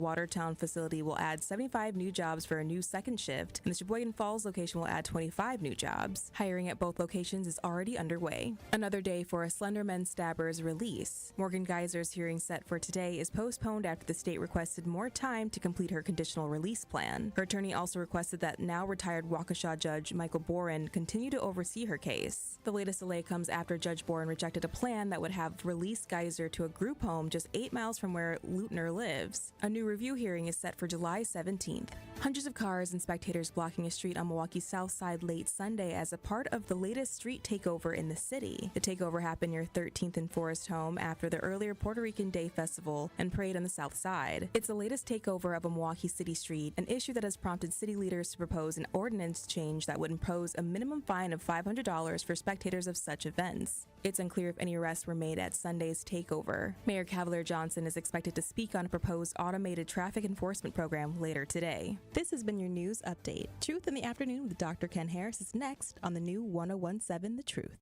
Watertown facility will add 75 new jobs for a new second shift, and the Sheboygan Falls location will add 25 new jobs. Hiring at both locations is already underway. Another day for a Slenderman stabber's release. Morgan Geyser's hearing set for today is postponed after the state requested more time to complete her conditional release plan. Her attorney also requested that now retired Waukesha Judge Michael Boren continue to oversee her case. The latest delay comes after Judge Boren rejected a plan that would have released Geyser to a group home just 8 miles from where Leutner lives. A new review hearing is set for July 17th. Hundreds of cars and spectators blocking a street on Milwaukee's south side late Sunday as a part of the latest street takeover in the city. The takeover happened near 13th and Forest Home after the earlier Puerto Rican Day Festival and parade on the south side. It's the latest takeover of a Milwaukee city street, an issue that has prompted city leaders to propose an ordinance change that would impose a minimum fine of $500 for spectators of such events. It's unclear if any arrests were made at Sunday's takeover. Mayor Cavalier Johnson is expected to speak on a proposed automated traffic enforcement program later today. This has been your news update. Truth in the Afternoon with Dr. Ken Harris is next on the new 1017 The Truth.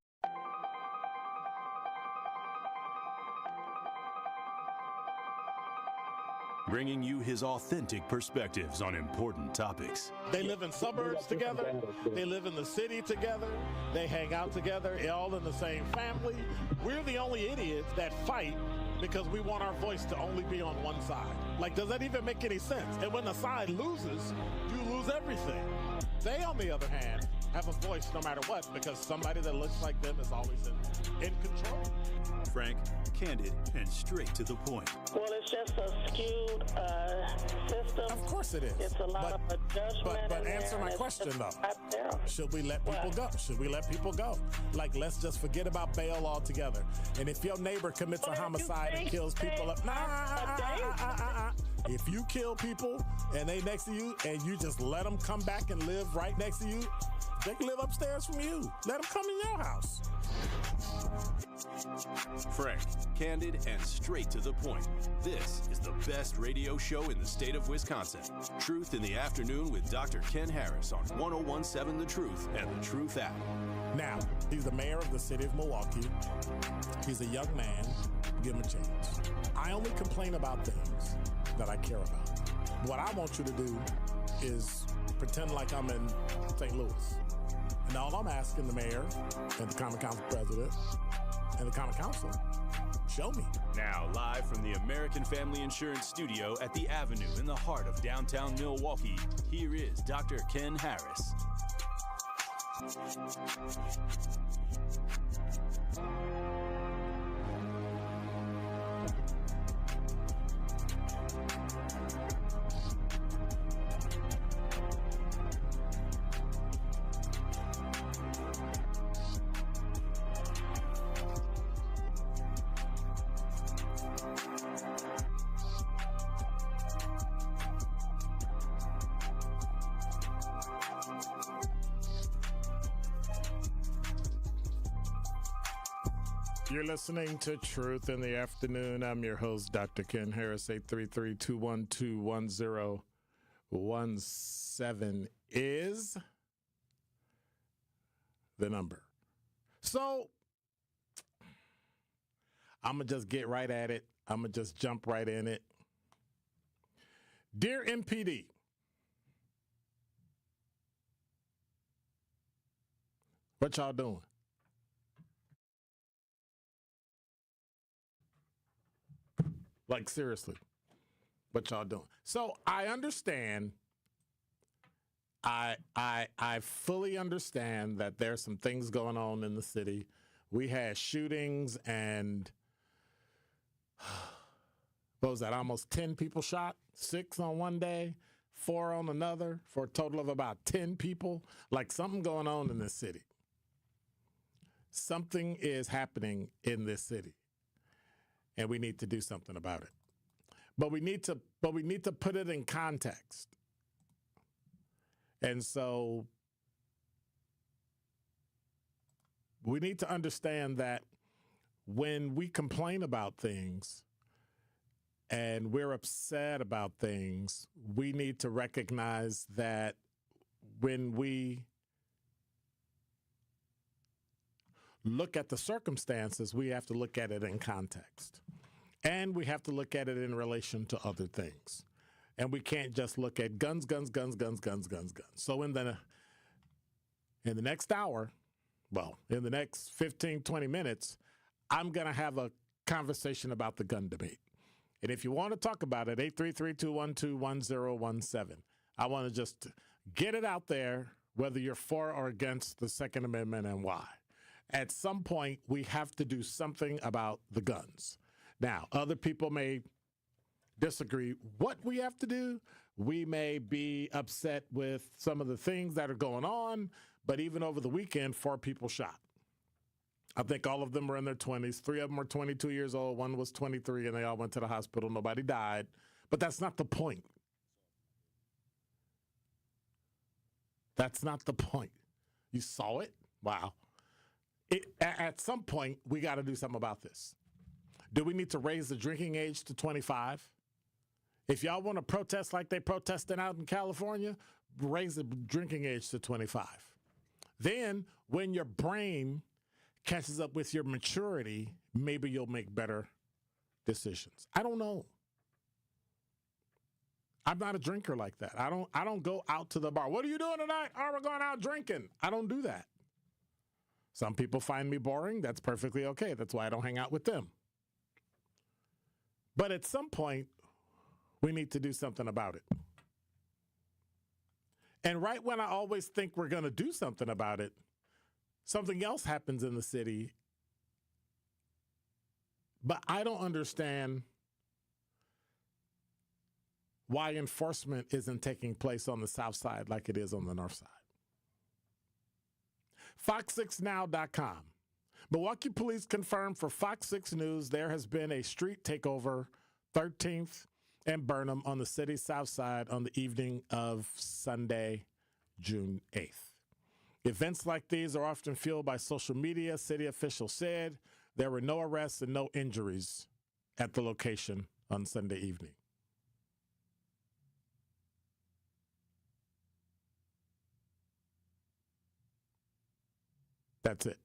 Bringing you his authentic perspectives on important topics. They live in suburbs together. They live in the city together. They hang out together, all in the same family. We're the only idiots that fight because we want our voice to only be on one side. Like, does that even make any sense? And when the side loses, you lose everything. They, on the other hand, have a voice no matter what because somebody that looks like them is always in control. Frank, candid, and straight to the point. Well, it's just a skewed system. Of course it is. It's a lot of judgment. But answer my question, though. Should we let people go? Should we let people go? Like, let's just forget about bail altogether. And if your neighbor commits a homicide and kills people up, if you kill people and they next to you and you just let them come back and live right next to you, they can live upstairs from you. Let them come in your house. Frank, candid, and straight to the point. This is the best radio show in the state of Wisconsin. Truth in the Afternoon with Dr. Ken Harris on 1017 The Truth and The Truth app. Now, he's the mayor of the city of Milwaukee. He's a young man. Give him a chance. I only complain about things that I care about. What I want you to do is pretend like I'm in St. Louis. And all I'm asking the mayor and the Common Council president and the Common Council, show me. Now, live from the American Family Insurance Studio at the Avenue in the heart of downtown Milwaukee, here is Dr. Ken Harris. You're listening to Truth in the Afternoon. I'm your host, Dr. Ken Harris. 833-212-1017 is the number. So I'm going to just get right at it. I'm going to just jump right in it. Dear MPD, what y'all doing? Like, seriously, what y'all doing? So I understand. I fully understand that there's some things going on in the city. We had shootings and what was that? Almost 10 people shot, 6 on one day, 4 on another, for a total of about 10 people. Like, something going on in this city. Something is happening in this city. And we need to do something about it. But we need to put it in context. And so we need to understand that when we complain about things and we're upset about things, we need to recognize that when we look at the circumstances, we have to look at it in context. And we have to look at it in relation to other things. And we can't just look at guns. So in the next hour, well, in the next 15, 20 minutes, I'm going to have a conversation about the gun debate. And if you want to talk about it, 833-212-1017. I want to just get it out there, whether you're for or against the Second Amendment and why. At some point, we have to do something about the guns. Now, other people may disagree what we have to do. We may be upset with some of the things that are going on, but even over the weekend, 4 people shot. I think all of them were in their 20s. 3 of them were 22 years old. 1 was 23, and they all went to the hospital. Nobody died. But that's not the point. That's not the point. You saw it? Wow. At some point, we got to do something about this. Do we need to raise the drinking age to 25? If y'all want to protest like they protesting out in California, raise the drinking age to 25. Then, when your brain catches up with your maturity, maybe you'll make better decisions. I don't know. I'm not a drinker like that. I don't go out to the bar. What are you doing tonight? Oh, we're going out drinking. I don't do that. Some people find me boring. That's perfectly okay. That's why I don't hang out with them. But at some point, we need to do something about it. And right when I always think we're going to do something about it, something else happens in the city. But I don't understand why enforcement isn't taking place on the south side like it is on the north side. Fox6now.com. Milwaukee police confirmed for Fox 6 News there has been a street takeover 13th and Burnham on the city's south side on the evening of Sunday, June 8th. Events like these are often fueled by social media. City officials said there were no arrests and no injuries at the location on Sunday evening. That's it.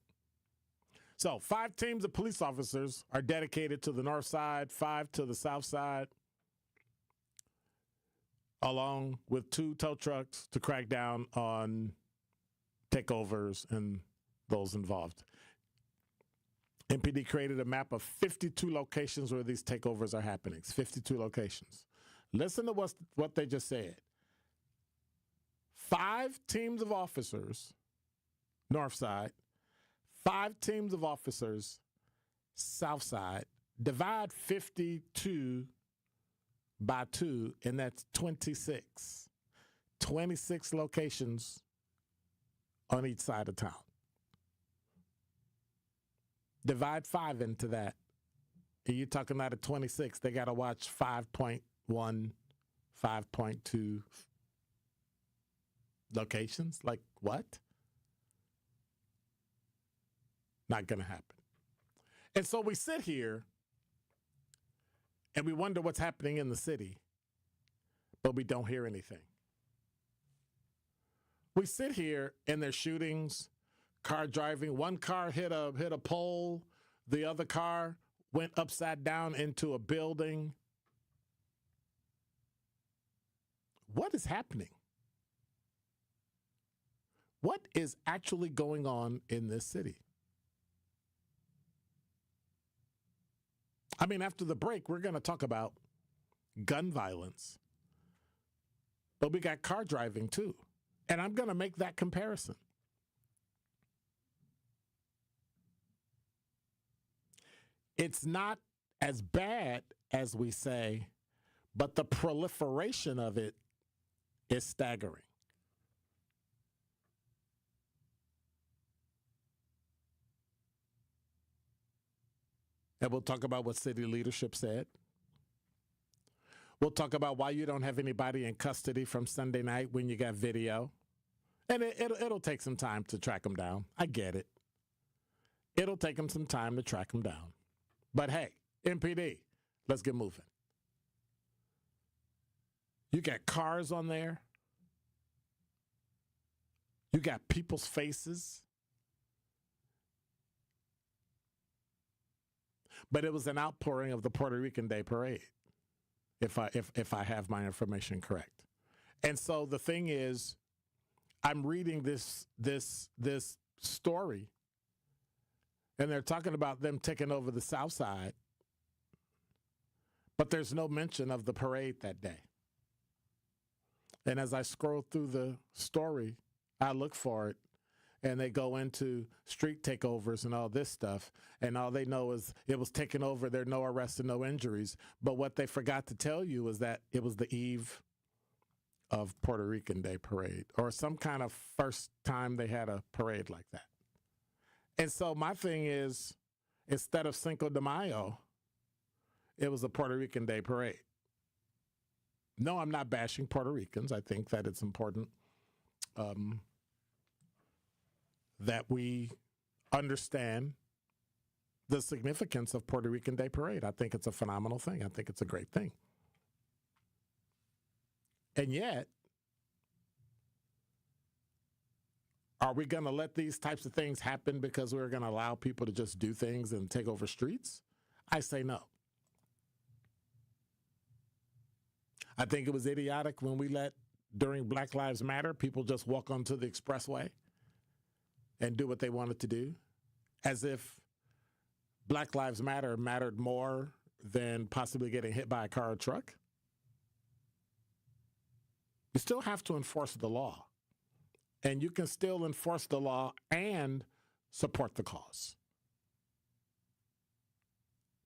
So 5 teams of police officers are dedicated to the north side, 5 to the south side, along with 2 tow trucks to crack down on takeovers and those involved. MPD created a map of 52 locations where these takeovers are happening. 52 locations. Listen to what they just said. 5 teams of officers, north side, 5 teams of officers, south side. Divide 52 by 2, and that's 26. 26 locations on each side of town. Divide 5 into that. And you're talking out of 26. They got to watch 5.1, 5.2 locations. Like what? Not going to happen. And so we sit here and we wonder what's happening in the city, but we don't hear anything. We sit here and there's shootings, car driving. One car hit a pole. The other car went upside down into a building. What is happening? What is actually going on in this city? I mean, after the break, we're going to talk about gun violence, but we got car driving too. And I'm going to make that comparison. It's not as bad as we say, but the proliferation of it is staggering. And we'll talk about what city leadership said. We'll talk about why you don't have anybody in custody from Sunday night when you got video. And it'll take some time to track them down. I get it. It'll take them some time to track them down. But hey, MPD, let's get moving. You got cars on there. You got people's faces. But it was an outpouring of the Puerto Rican Day Parade. if I have my information correct. And so the thing is, I'm reading this story, and they're talking about them taking over the South Side, but there's no mention of the parade that day. And as I scroll through the story, I look for it, and they go into street takeovers and all this stuff, and all they know is it was taken over. There are no arrests and no injuries. But what they forgot to tell you is that it was the eve of Puerto Rican Day Parade, or some kind of first time they had a parade like that. And so my thing is, instead of Cinco de Mayo, it was a Puerto Rican Day Parade. No, I'm not bashing Puerto Ricans. I think that it's important that we understand the significance of Puerto Rican Day Parade. I think it's a phenomenal thing. I think it's a great thing. And yet, are we going to let these types of things happen because we're going to allow people to just do things and take over streets? I say no. I think it was idiotic when we let, during Black Lives Matter, people just walk onto the expressway and do what they wanted to do, as if Black Lives Matter mattered more than possibly getting hit by a car or truck. You still have to enforce the law, and you can still enforce the law and support the cause.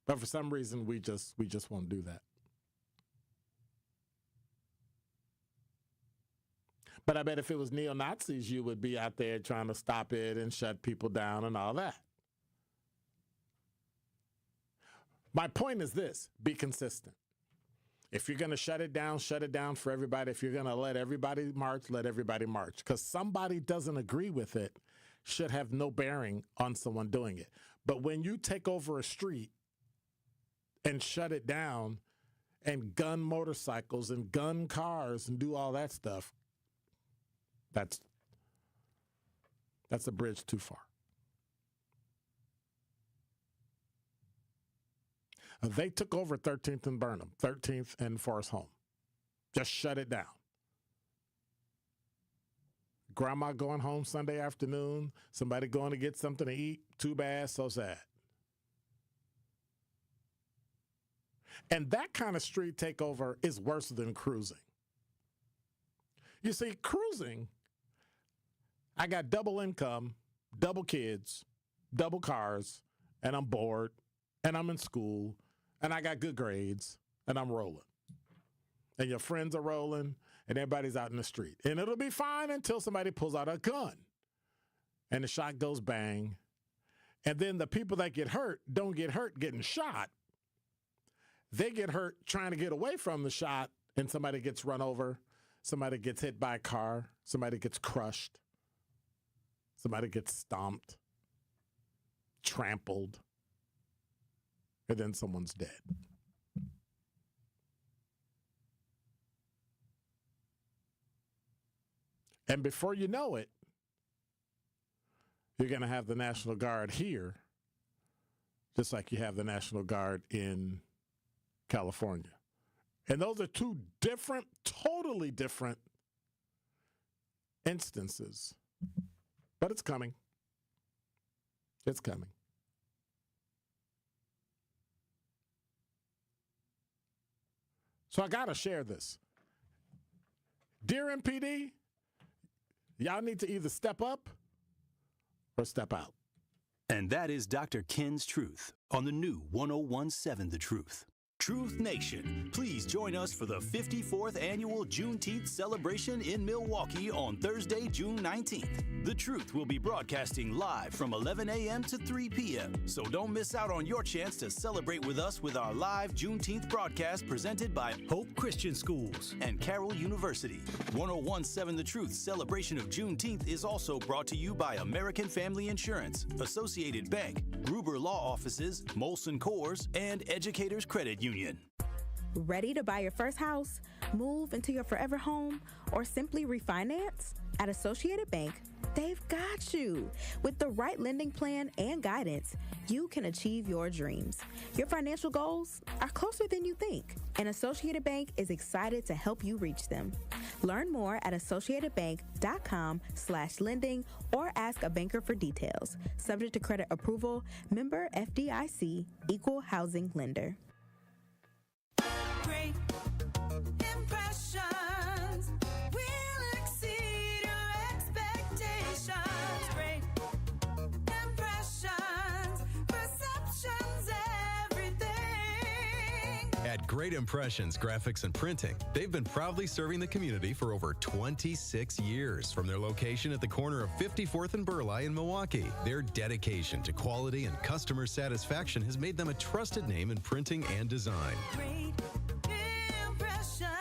But for some reason, we just won't do that. But I bet if it was neo-Nazis, you would be out there trying to stop it and shut people down and all that. My point is this: be consistent. If you're going to shut it down for everybody. If you're going to let everybody march, let everybody march. Because somebody doesn't agree with it should have no bearing on someone doing it. But when you take over a street and shut it down and gun motorcycles and gun cars and do all that stuff, that's a bridge too far. They took over 13th and Burnham, 13th and Forest Home. Just shut it down. Grandma going home Sunday afternoon, somebody going to get something to eat, too bad, so sad. And that kind of street takeover is worse than cruising. You see, cruising, I got double income, double kids, double cars, and I'm bored, and I'm in school, and I got good grades, and I'm rolling. And your friends are rolling, and everybody's out in the street. And it'll be fine until somebody pulls out a gun, and the shot goes bang. And then the people that get hurt don't get hurt getting shot. They get hurt trying to get away from the shot, and somebody gets run over, somebody gets hit by a car, somebody gets crushed, somebody gets stomped, trampled, and then someone's dead. And before you know it, you're going to have the National Guard here, just like you have the National Guard in California. And those are two different, totally different instances. But it's coming. It's coming. So I got to share this. Dear MPD, y'all need to either step up or step out. And that is Dr. Ken's Truth on the new 101.7 The Truth. Truth Nation, please join us for the 54th annual Juneteenth celebration in Milwaukee on Thursday, June 19th. The Truth will be broadcasting live from 11 a.m. to 3 p.m., so don't miss out on your chance to celebrate with us with our live Juneteenth broadcast presented by Hope Christian Schools and Carroll University. 101.7 The Truth celebration of Juneteenth is also brought to you by American Family Insurance, Associated Bank, Gruber Law Offices, Molson Coors, and Educators Credit Union. Ready to buy your first house, move into your forever home, or simply refinance? At Associated Bank, they've got you. With the right lending plan and guidance, you can achieve your dreams. Your financial goals are closer than you think, and Associated Bank is excited to help you reach them. Learn more at associatedbank.com/lending or ask a banker for details. Subject to credit approval, member FDIC, equal housing lender. Great impressions will exceed your expectations. Great impressions, perceptions, everything. At Great Impressions Graphics and Printing, they've been proudly serving the community for over 26 years from their location at the corner of 54th and Burleigh in Milwaukee. Their dedication to quality and customer satisfaction has made them a trusted name in printing and design. Great impressions.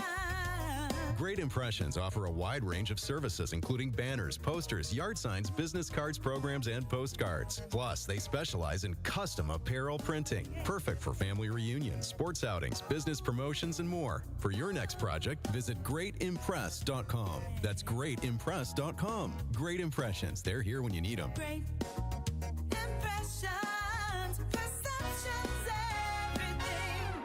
Great Impressions offer a wide range of services, including banners, posters, yard signs, business cards, programs, and postcards. Plus, they specialize in custom apparel printing, perfect for family reunions, sports outings, business promotions, and more. For your next project, visit greatimpress.com. That's greatimpress.com. Great Impressions. They're here when you need them. Great impressions, perceptions, everything.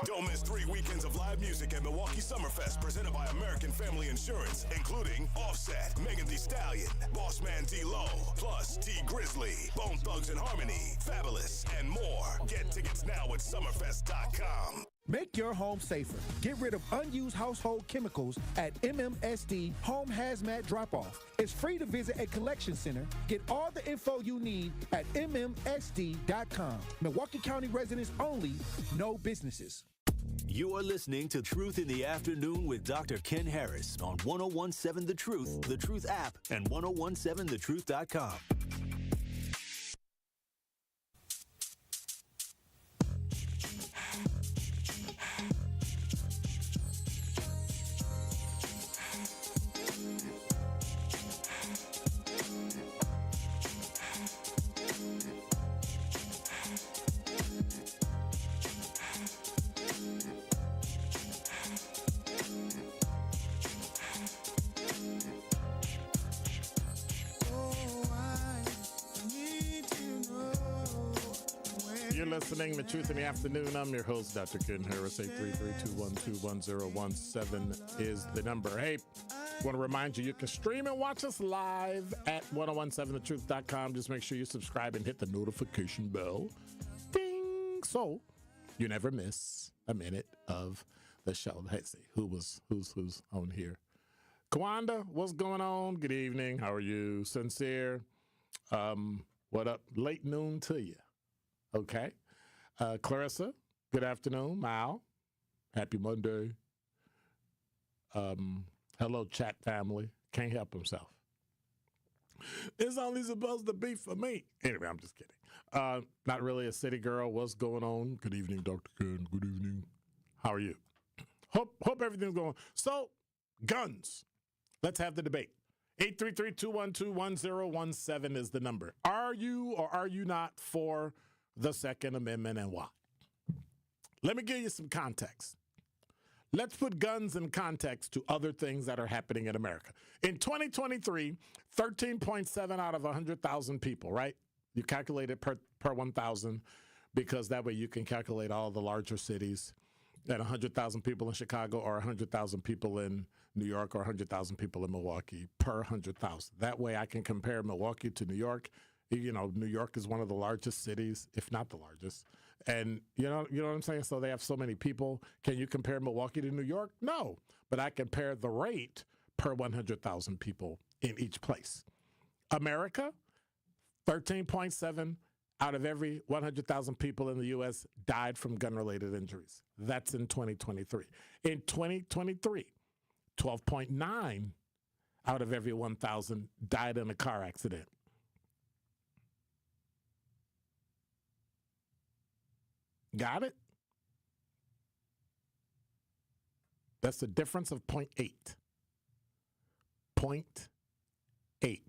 Don't miss 3 weekends of live music at Milwaukee Summerfest presented by American Family Insurance, including Offset, Megan Thee Stallion, Bossman D-Lo, plus T Grizzly, Bone Thugs and Harmony, Fabulous, and more. Get tickets now at summerfest.com. Make your home safer. Get rid of unused household chemicals at MMSD Home Hazmat Drop-Off. It's free to visit a collection center. Get all the info you need at MMSD.com. Milwaukee County residents only, no businesses. You are listening to Truth in the Afternoon with Dr. Ken Harris on 1017 The Truth app, and 1017thetruth.com. You're listening to Truth in the Afternoon. I'm your host, Dr. Ken Harris. 833-212-1017 is the number. Hey, want to remind you, you can stream and watch us live at 1017thetruth.com. Just make sure you subscribe and hit the notification bell. Ding! So you never miss a minute of the show. Hey, see, who's on here? Kawanda, what's going on? Good evening. How are you? Sincere. What up? Late noon to you. Okay. Clarissa, good afternoon. Mal, happy Monday. Hello, chat family. Can't help himself. It's only supposed to be for me. Anyway, I'm just kidding. Not really a city girl. What's going on? Good evening, Dr. Ken. Good evening. How are you? Hope everything's going. So, guns. Let's have the debate. 833-212-1017 is the number. Are you or are you not for the Second Amendment, and why? Let me give you some context. Let's put guns in context to other things that are happening in America. In 2023, 13.7 out of 100,000 people, right? You calculate it per 1,000 because that way you can calculate all the larger cities. At 100,000 people in Chicago or 100,000 people in New York or 100,000 people in Milwaukee per 100,000. That way I can compare Milwaukee to New York. You know, New York is one of the largest cities, if not the largest. And you know what I'm saying? So they have so many people. Can you compare Milwaukee to New York? No. But I compare the rate per 100,000 people in each place. America, 13.7 out of every 100,000 people in the U.S. died from gun-related injuries. That's in 2023. In 2023, 12.9 out of every 1,000 died in a car accident. Got it? That's a difference of 0.8. 0.8.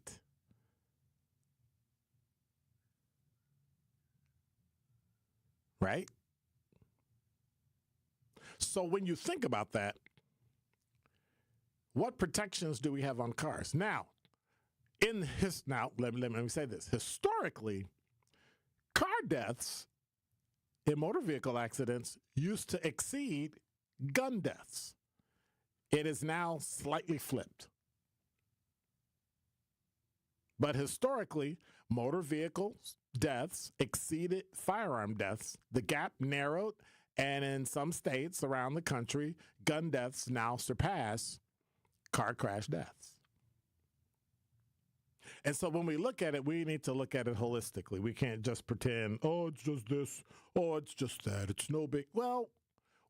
Right? So when you think about that, What protections do we have on cars? Now, let me say this. Historically, car deaths in motor vehicle accidents used to exceed gun deaths. It is now slightly flipped. But historically, motor vehicle deaths exceeded firearm deaths. The gap narrowed, and in some states around the country, gun deaths now surpass car crash deaths. And so when we look at it, we need to look at it holistically. We can't just pretend, oh, it's just this, oh, it's just that, it's no big. Well,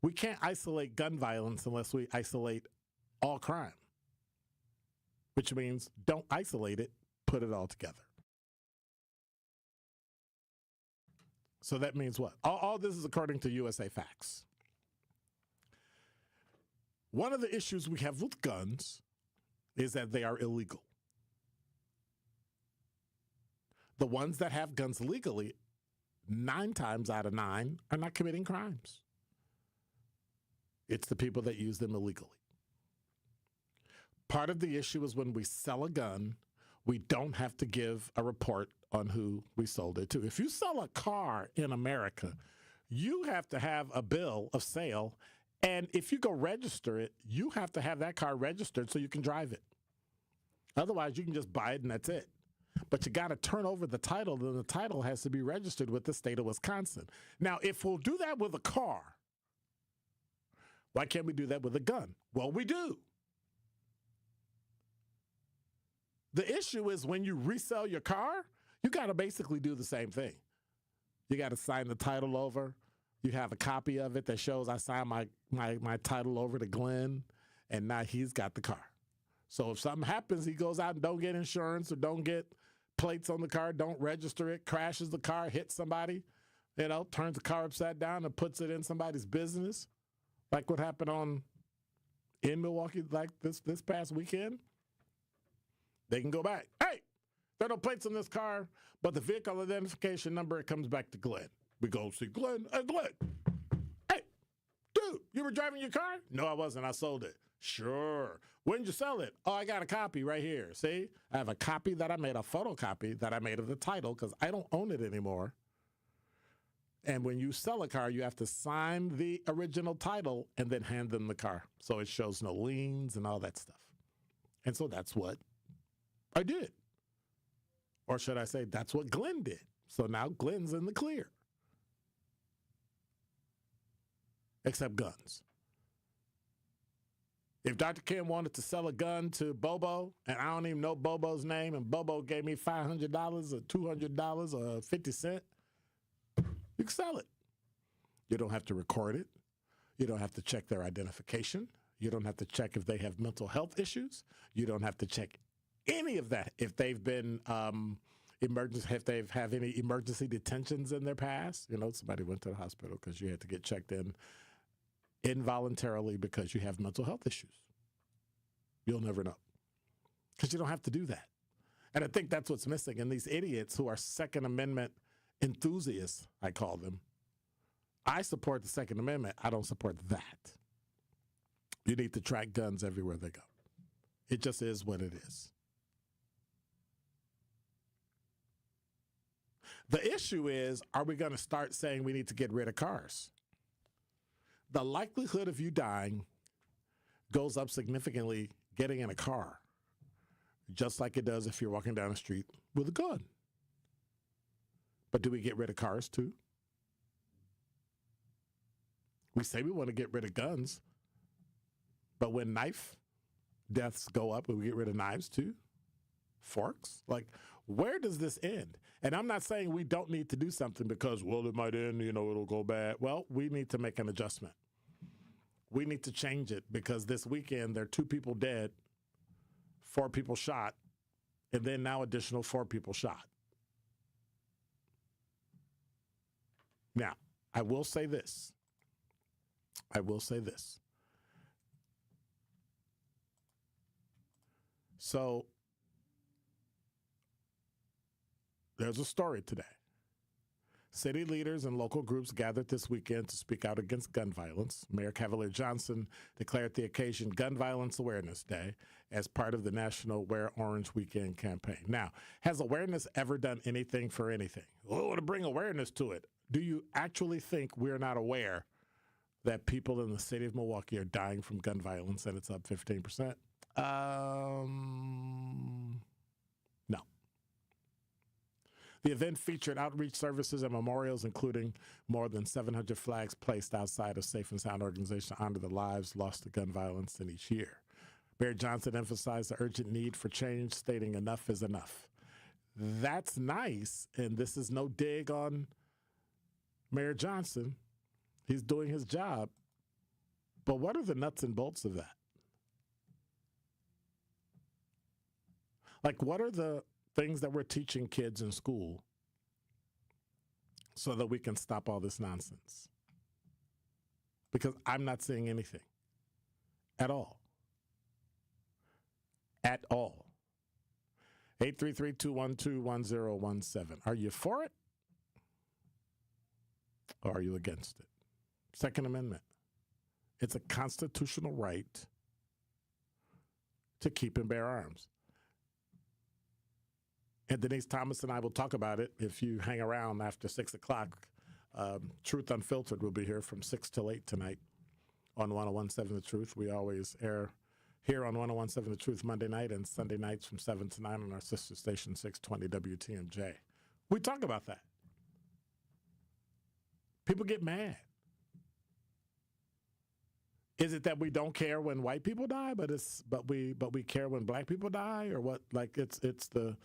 we can't isolate gun violence unless we isolate all crime, which means don't isolate it, put it all together. So that means what? All this is according to USA Facts. One of the issues we have with guns is that they are illegal. The ones that have guns legally, 9 times out of 9, are not committing crimes. It's the people that use them illegally. Part of the issue is when we sell a gun, we don't have to give a report on who we sold it to. If you sell a car in America, you have to have a bill of sale, and if you go register it, you have to have that car registered so you can drive it. Otherwise, you can just buy it and that's it. But you got to turn over the title, and the title has to be registered with the state of Wisconsin. Now, if we'll do that with a car, why can't we do that with a gun? Well, we do. The issue is when you resell your car, you got to basically do the same thing. You got to sign the title over. You have a copy of it that shows I signed my title over to Glenn, and now he's got the car. So if something happens, he goes out and don't get insurance or don't get plates on the car, don't register it, crashes the car, hits somebody, turns the car upside down and puts it in somebody's business, like what happened in Milwaukee like this past weekend. They can go back. Hey, there are no plates on this car, but the vehicle identification number, it comes back to Glenn. We go see Glenn. Hey, Glenn. Hey, dude, you were driving your car? No, I wasn't. I sold it. Sure. When did you sell it? Oh, I got a copy right here. See? I have a copy that I made, a photocopy that I made of the title because I don't own it anymore. And when you sell a car, you have to sign the original title and then hand them the car. So it shows no liens and all that stuff. And so that's what I did. Or should I say, that's what Glenn did. So now Glenn's in the clear. Except guns. If Dr. Kim wanted to sell a gun to Bobo, and I don't even know Bobo's name, and Bobo gave me $500 or $200 or 50 cents, you can sell it. You don't have to record it. You don't have to check their identification. You don't have to check if they have mental health issues. You don't have to check any of that. If they've been if they've had any emergency detentions in their past, somebody went to the hospital because you had to get checked in involuntarily because you have mental health issues. You'll never know because you don't have to do that. And I think that's what's missing. And these idiots who are Second Amendment enthusiasts, I call them, I support the Second Amendment. I don't support that. You need to track guns everywhere they go. It just is what it is. The issue is, are we going to start saying we need to get rid of cars? The likelihood of you dying goes up significantly getting in a car, just like it does if you're walking down the street with a gun. But do we get rid of cars too? We say we want to get rid of guns, but when knife deaths go up, will we get rid of knives too? Forks? Like, where does this end? And I'm not saying we don't need to do something because, well, it might end, it'll go bad. Well, we need to make an adjustment. We need to change it because this weekend there are 2 people dead, 4 people shot, and then now additional 4 people shot. Now, I will say this. So, there's a story today. City leaders and local groups gathered this weekend to speak out against gun violence. Mayor Cavalier Johnson declared the occasion Gun Violence Awareness Day as part of the National Wear Orange Weekend campaign. Now, has awareness ever done anything for anything? Oh, to bring awareness to it. Do you actually think we're not aware that people in the city of Milwaukee are dying from gun violence and it's up 15%? No. The event featured outreach services and memorials, including more than 700 flags placed outside of Safe and Sound organization to honor the lives lost to gun violence in each year. Mayor Johnson emphasized the urgent need for change, stating enough is enough. That's nice, and this is no dig on Mayor Johnson. He's doing his job. But what are the nuts and bolts of that? Like, what are the things that we're teaching kids in school so that we can stop all this nonsense? Because I'm not seeing anything at all. At all. 833-212-1017. Are you for it? Or are you against it? Second Amendment. It's a constitutional right to keep and bear arms. And Denise Thomas and I will talk about it if you hang around after 6 o'clock. Truth Unfiltered will be here from 6 till 8 tonight on 101.7 The Truth. We always air here on 101.7 The Truth Monday night and Sunday nights from 7 to 9 on our sister station 620 WTMJ. We talk about that. People get mad. Is it that we don't care when white people die, but we care when black people die, or what? Like it's the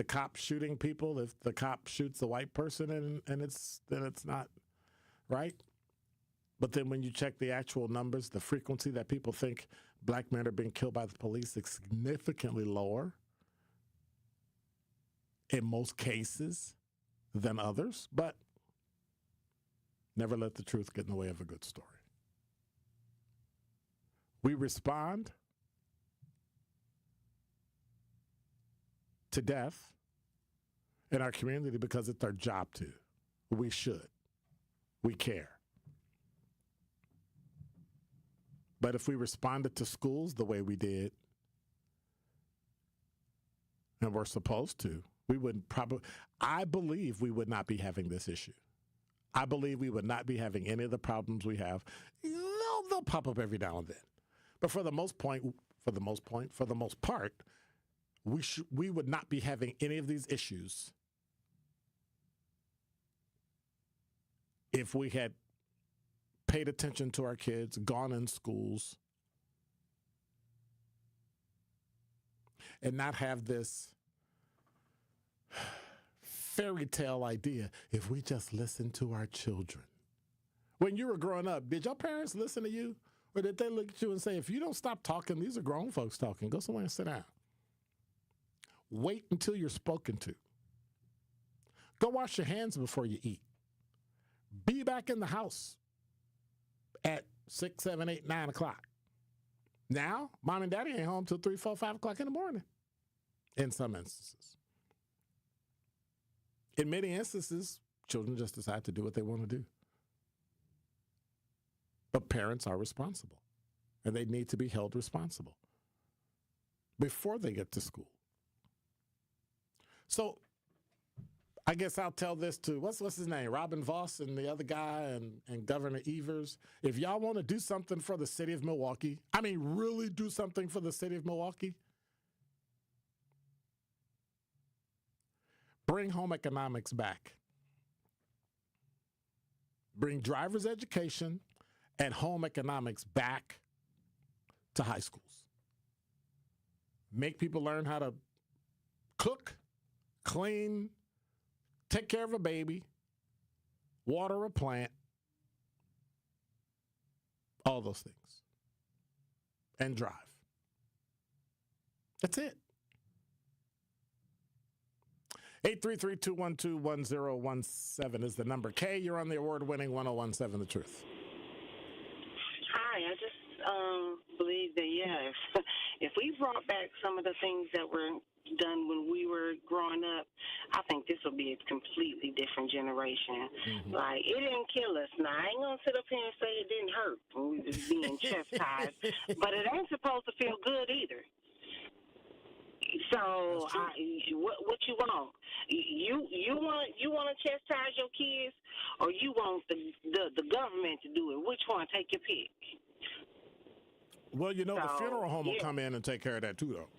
cop shooting people. If the cop shoots a white person and it's not right. But then when you check the actual numbers, the frequency that people think black men are being killed by the police is significantly lower in most cases than others. But never let the truth get in the way of a good story. We respond to death in our community because it's our job to. We should. We care. But if we responded to schools the way we did, and we're supposed to, we wouldn't probably, I believe we would not be having this issue. I believe we would not be having any of the problems we have. They'll pop up every now and then. But for the most part, we would not be having any of these issues if we had paid attention to our kids, gone in schools, and not have this fairy tale idea, if we just listen to our children. When you were growing up, did your parents listen to you? Or did they look at you and say, if you don't stop talking, these are grown folks talking, go somewhere and sit down. Wait until you're spoken to. Go wash your hands before you eat. Be back in the house at 6, 7, 8, 9 o'clock. Now, mom and daddy ain't home till 3, 4, 5 o'clock in the morning in some instances. In many instances, children just decide to do what they want to do. But parents are responsible, and they need to be held responsible before they get to school. So I guess I'll tell this to, what's his name, Robin Voss and the other guy and Governor Evers. If y'all want to do something for the city of Milwaukee, I mean really do something for the city of Milwaukee, bring home economics back. Bring driver's education and home economics back to high schools. Make people learn how to cook, clean, take care of a baby, water a plant, all those things, and drive. That's it. 833-212-1017 is the number. Kay, you're on the award-winning 101.7 The Truth. Hi, I just believe that, yeah, if we brought back some of the things that were done when we were growing up, I think this will be a completely different generation. Like, it didn't kill us. Now, I ain't going to sit up here and say it didn't hurt when we was being chastised, but it ain't supposed to feel good either. So, what you want? You want to chastise your kids, or you want the government to do it? Which one? Take your pick. Well, the funeral home will come in and take care of that too, though.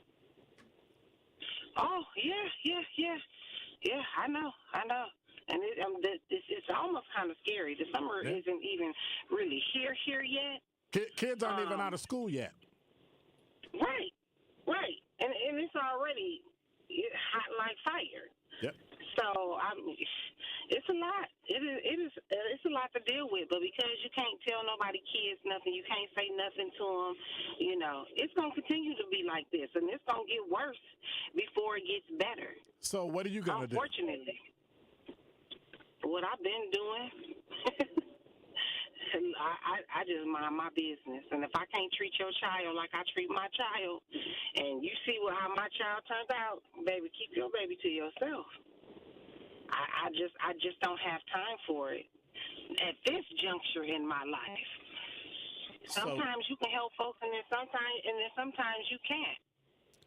Oh, yeah. I know. And it's almost kind of scary. The summer isn't even really here yet. Kids aren't even out of school yet. Right. And it's already hot like fire. Yep. So it's a lot. It's a lot to deal with. But because you can't tell nobody kids nothing, you can't say nothing to them. It's gonna continue to be like this, and it's gonna get worse before it gets better. So what are you gonna do? Unfortunately, what I've been doing, I just mind my business. And if I can't treat your child like I treat my child, and you see how my child turned out, baby, keep your baby to yourself. I just don't have time for it at this juncture in my life. Sometimes you can help folks, and then sometimes you can't.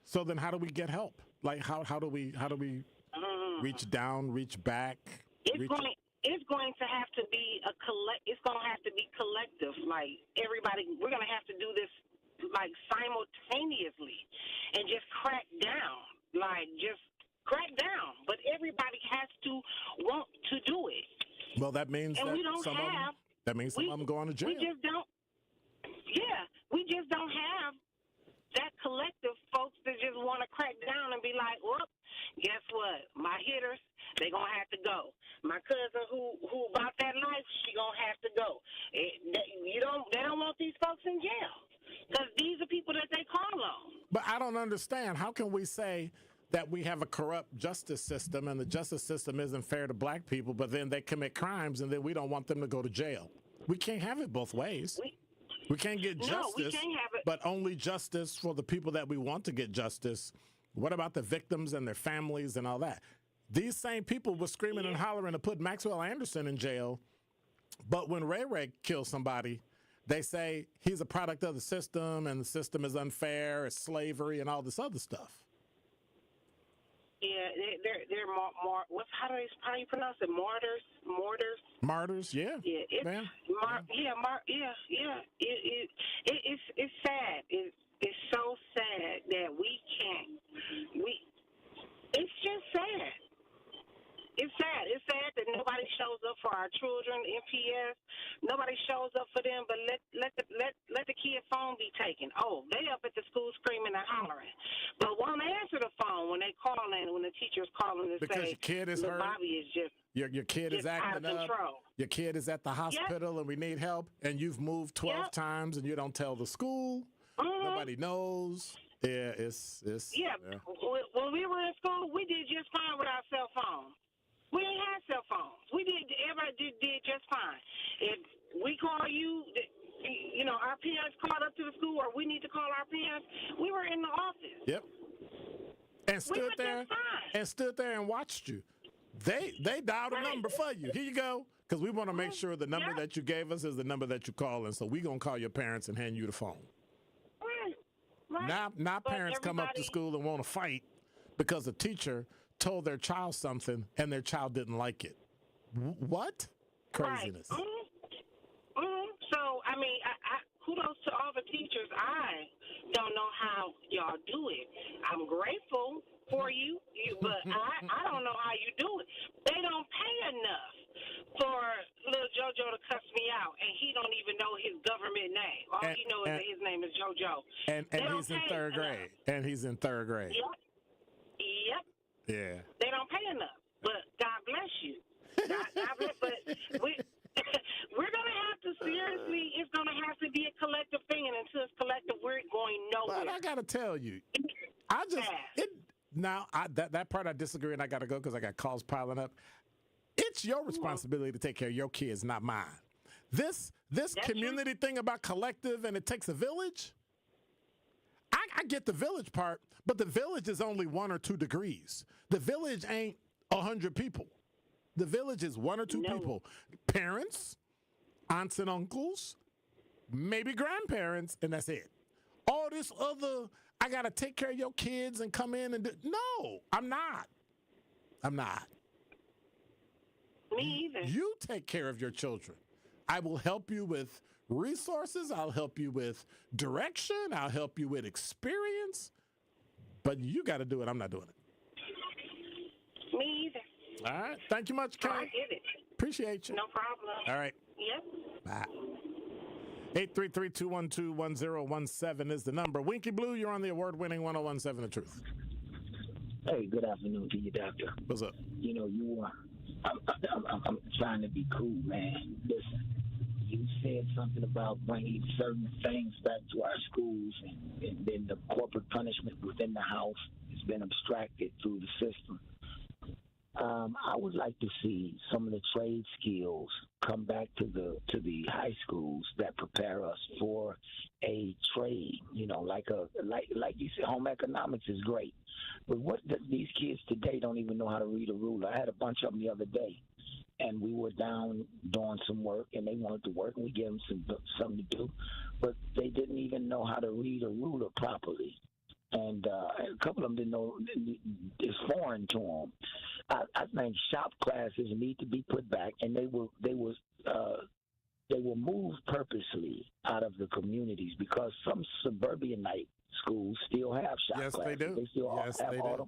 So then, how do we get help? Like, how do we reach down, reach back? It's going to have to be It's going to have to be collective. Like, everybody, we're going to have to do this like simultaneously, and just crack down. Like, just crack down, but everybody has to want to do it. Well, that means and that we don't some have. That means some of them going to jail. We just don't. Yeah, we just don't have that collective folks that just want to crack down and be like, well, guess what? My hitters, they gonna have to go. My cousin who about that life, she gonna have to go. They don't want these folks in jail because these are people that they call on. But I don't understand. How can we say that we have a corrupt justice system and the justice system isn't fair to black people, but then they commit crimes and then we don't want them to go to jail? We can't have it both ways. We can't get justice, we can't have it. But only justice for the people that we want to get justice. What about the victims and their families and all that? These same people were screaming and hollering to put Maxwell Anderson in jail, but when Ray kills somebody, they say he's a product of the system and the system is unfair, it's slavery and all this other stuff. Yeah, they're more. How do you pronounce it? Martyrs. Yeah. Yeah. It's sad. It's so sad that we can't. It's just sad. It's sad. It's sad that nobody shows up for our children. MPS. Nobody shows up for them. But let the kid phone be taken. Oh, they up at the school screaming and hollering, but won't answer the phone when they call in. When the teacher's calling to because say your kid is hurt. Bobby is just your kid is acting out of up. control. Your kid is at the hospital and we need help. And you've moved 12 times and you don't tell the school. Nobody knows. Yeah, it's. Yeah. When we were in school, we did just fine with our cell phones. We ain't had cell phones. Everybody did just fine. If we call you, our parents called up to the school, or we need to call our parents, we were in the office. Yep. And stood there and watched you. They dialed a number for you. Here you go. Because we want to make sure the number that you gave us is the number that you call, and so we're going to call your parents and hand you the phone. Right. Now parents come up to school and want to fight because a teacher told their child something and their child didn't like it. What? Craziness. Right. So, I mean, I kudos to all the teachers. I don't know how y'all do it. I'm grateful for you, but I don't know how you do it. They don't pay enough for little JoJo to cuss me out, and he don't even know his government name. All he knows is that his name is JoJo. And he's in third grade. And he's in third grade. Yep. Yeah. They don't pay enough, but God bless you. God bless. But we're going to have to seriously. It's going to have to be a collective thing, and until it's collective, we're going nowhere. But I got to tell you, that part I disagree, and I got to go because I got calls piling up. It's your responsibility to take care of your kids, not mine. This community thing about collective and it takes a village. I get the village part, but the village is only 1 or 2 degrees. The village ain't 100 people. The village is 1 or 2 people. Parents, aunts and uncles, maybe grandparents, and that's it. All this other, I got to take care of your kids and come in and do. No, I'm not. Me either. You take care of your children. I will help you with resources. I'll help you with direction. I'll help you with experience. But you got to do it. I'm not doing it. Me either. All right. Thank you much, Kay. I get it. Appreciate you. No problem. All right. Yep. Bye. 833-212-1017 is the number. Winky Blue, you're on the award-winning 1017 The Truth. Hey, good afternoon to you, Doctor. What's up? You know, I'm trying to be cool, man. Listen, you said something about bringing certain things back to our schools, and then the corporate punishment within the house has been abstracted through the system. I would like to see some of the trade skills come back to the high schools that prepare us for a trade. You know, like you said, home economics is great, but these kids today don't even know how to read a ruler. I had a bunch of them the other day, and we were down doing some work, and they wanted to work, and we gave them something to do, but they didn't even know how to read a ruler properly. And a couple of them didn't know it's foreign to them. I think shop classes need to be put back, and they were moved purposely out of the communities because some suburbanite schools still have shop Yes, classes. they do. They still Yes, have they auto.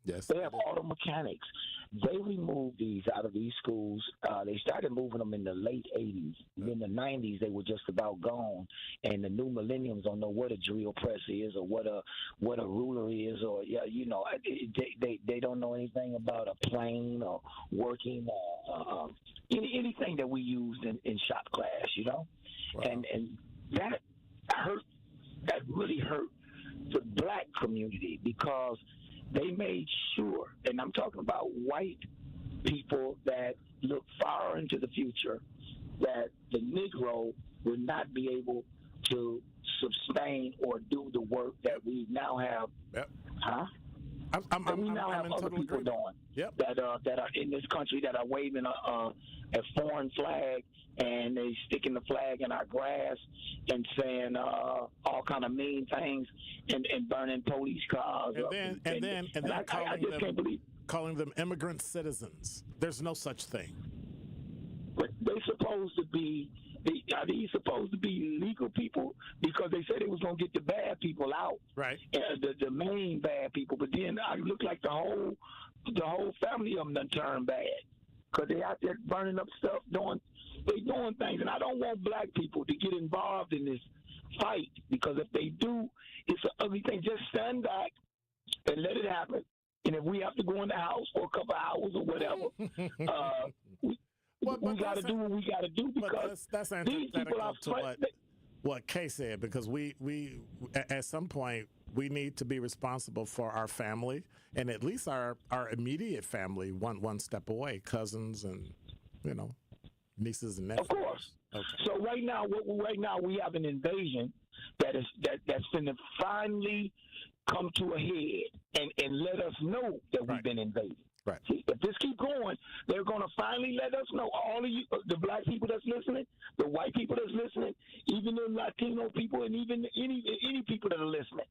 Yes, They have auto mechanics. They removed these out of these schools. They started moving them in the late 80s. In the 90s, they were just about gone. And the new millenniums don't know what a drill press is or what a ruler is, or they don't know anything about a plane or working anything that we used in shop class. You know, Wow. and that hurt. That really hurt the black community because they made sure, and I'm talking about white people that look far into the future, that the Negro would not be able to sustain or do the work that we now have. Yep. Huh? I'm in other total people agreement. doing Yep. that are in this country that are waving a foreign flag, and they sticking the flag in our grass and saying all kind of mean things and burning police cars. And then I just can't believe. calling them immigrant citizens. There's no such thing. But they're supposed to be. Are these supposed to be legal people? Because they said they was gonna get the bad people out, Right. The main bad people. But then I look like the whole family of them done turned bad because they out there burning up stuff, doing things. And I don't want black people to get involved in this fight because if they do, it's an ugly thing. Just stand back and let it happen. And if we have to go in the house for a couple of hours or whatever, we got to do what we got to do because that's these people are antithetical to what Kay said, because we at some point we need to be responsible for our family and at least our immediate family one step away, cousins and nieces and nephews. Of course. Okay. So right now we have an invasion that's going to finally come to a head and let us know that we've been invaded. Right. See, if this keep going, they're going to finally let us know. All of you, the black people that's listening, the white people that's listening, even the Latino people, and even any people that are listening,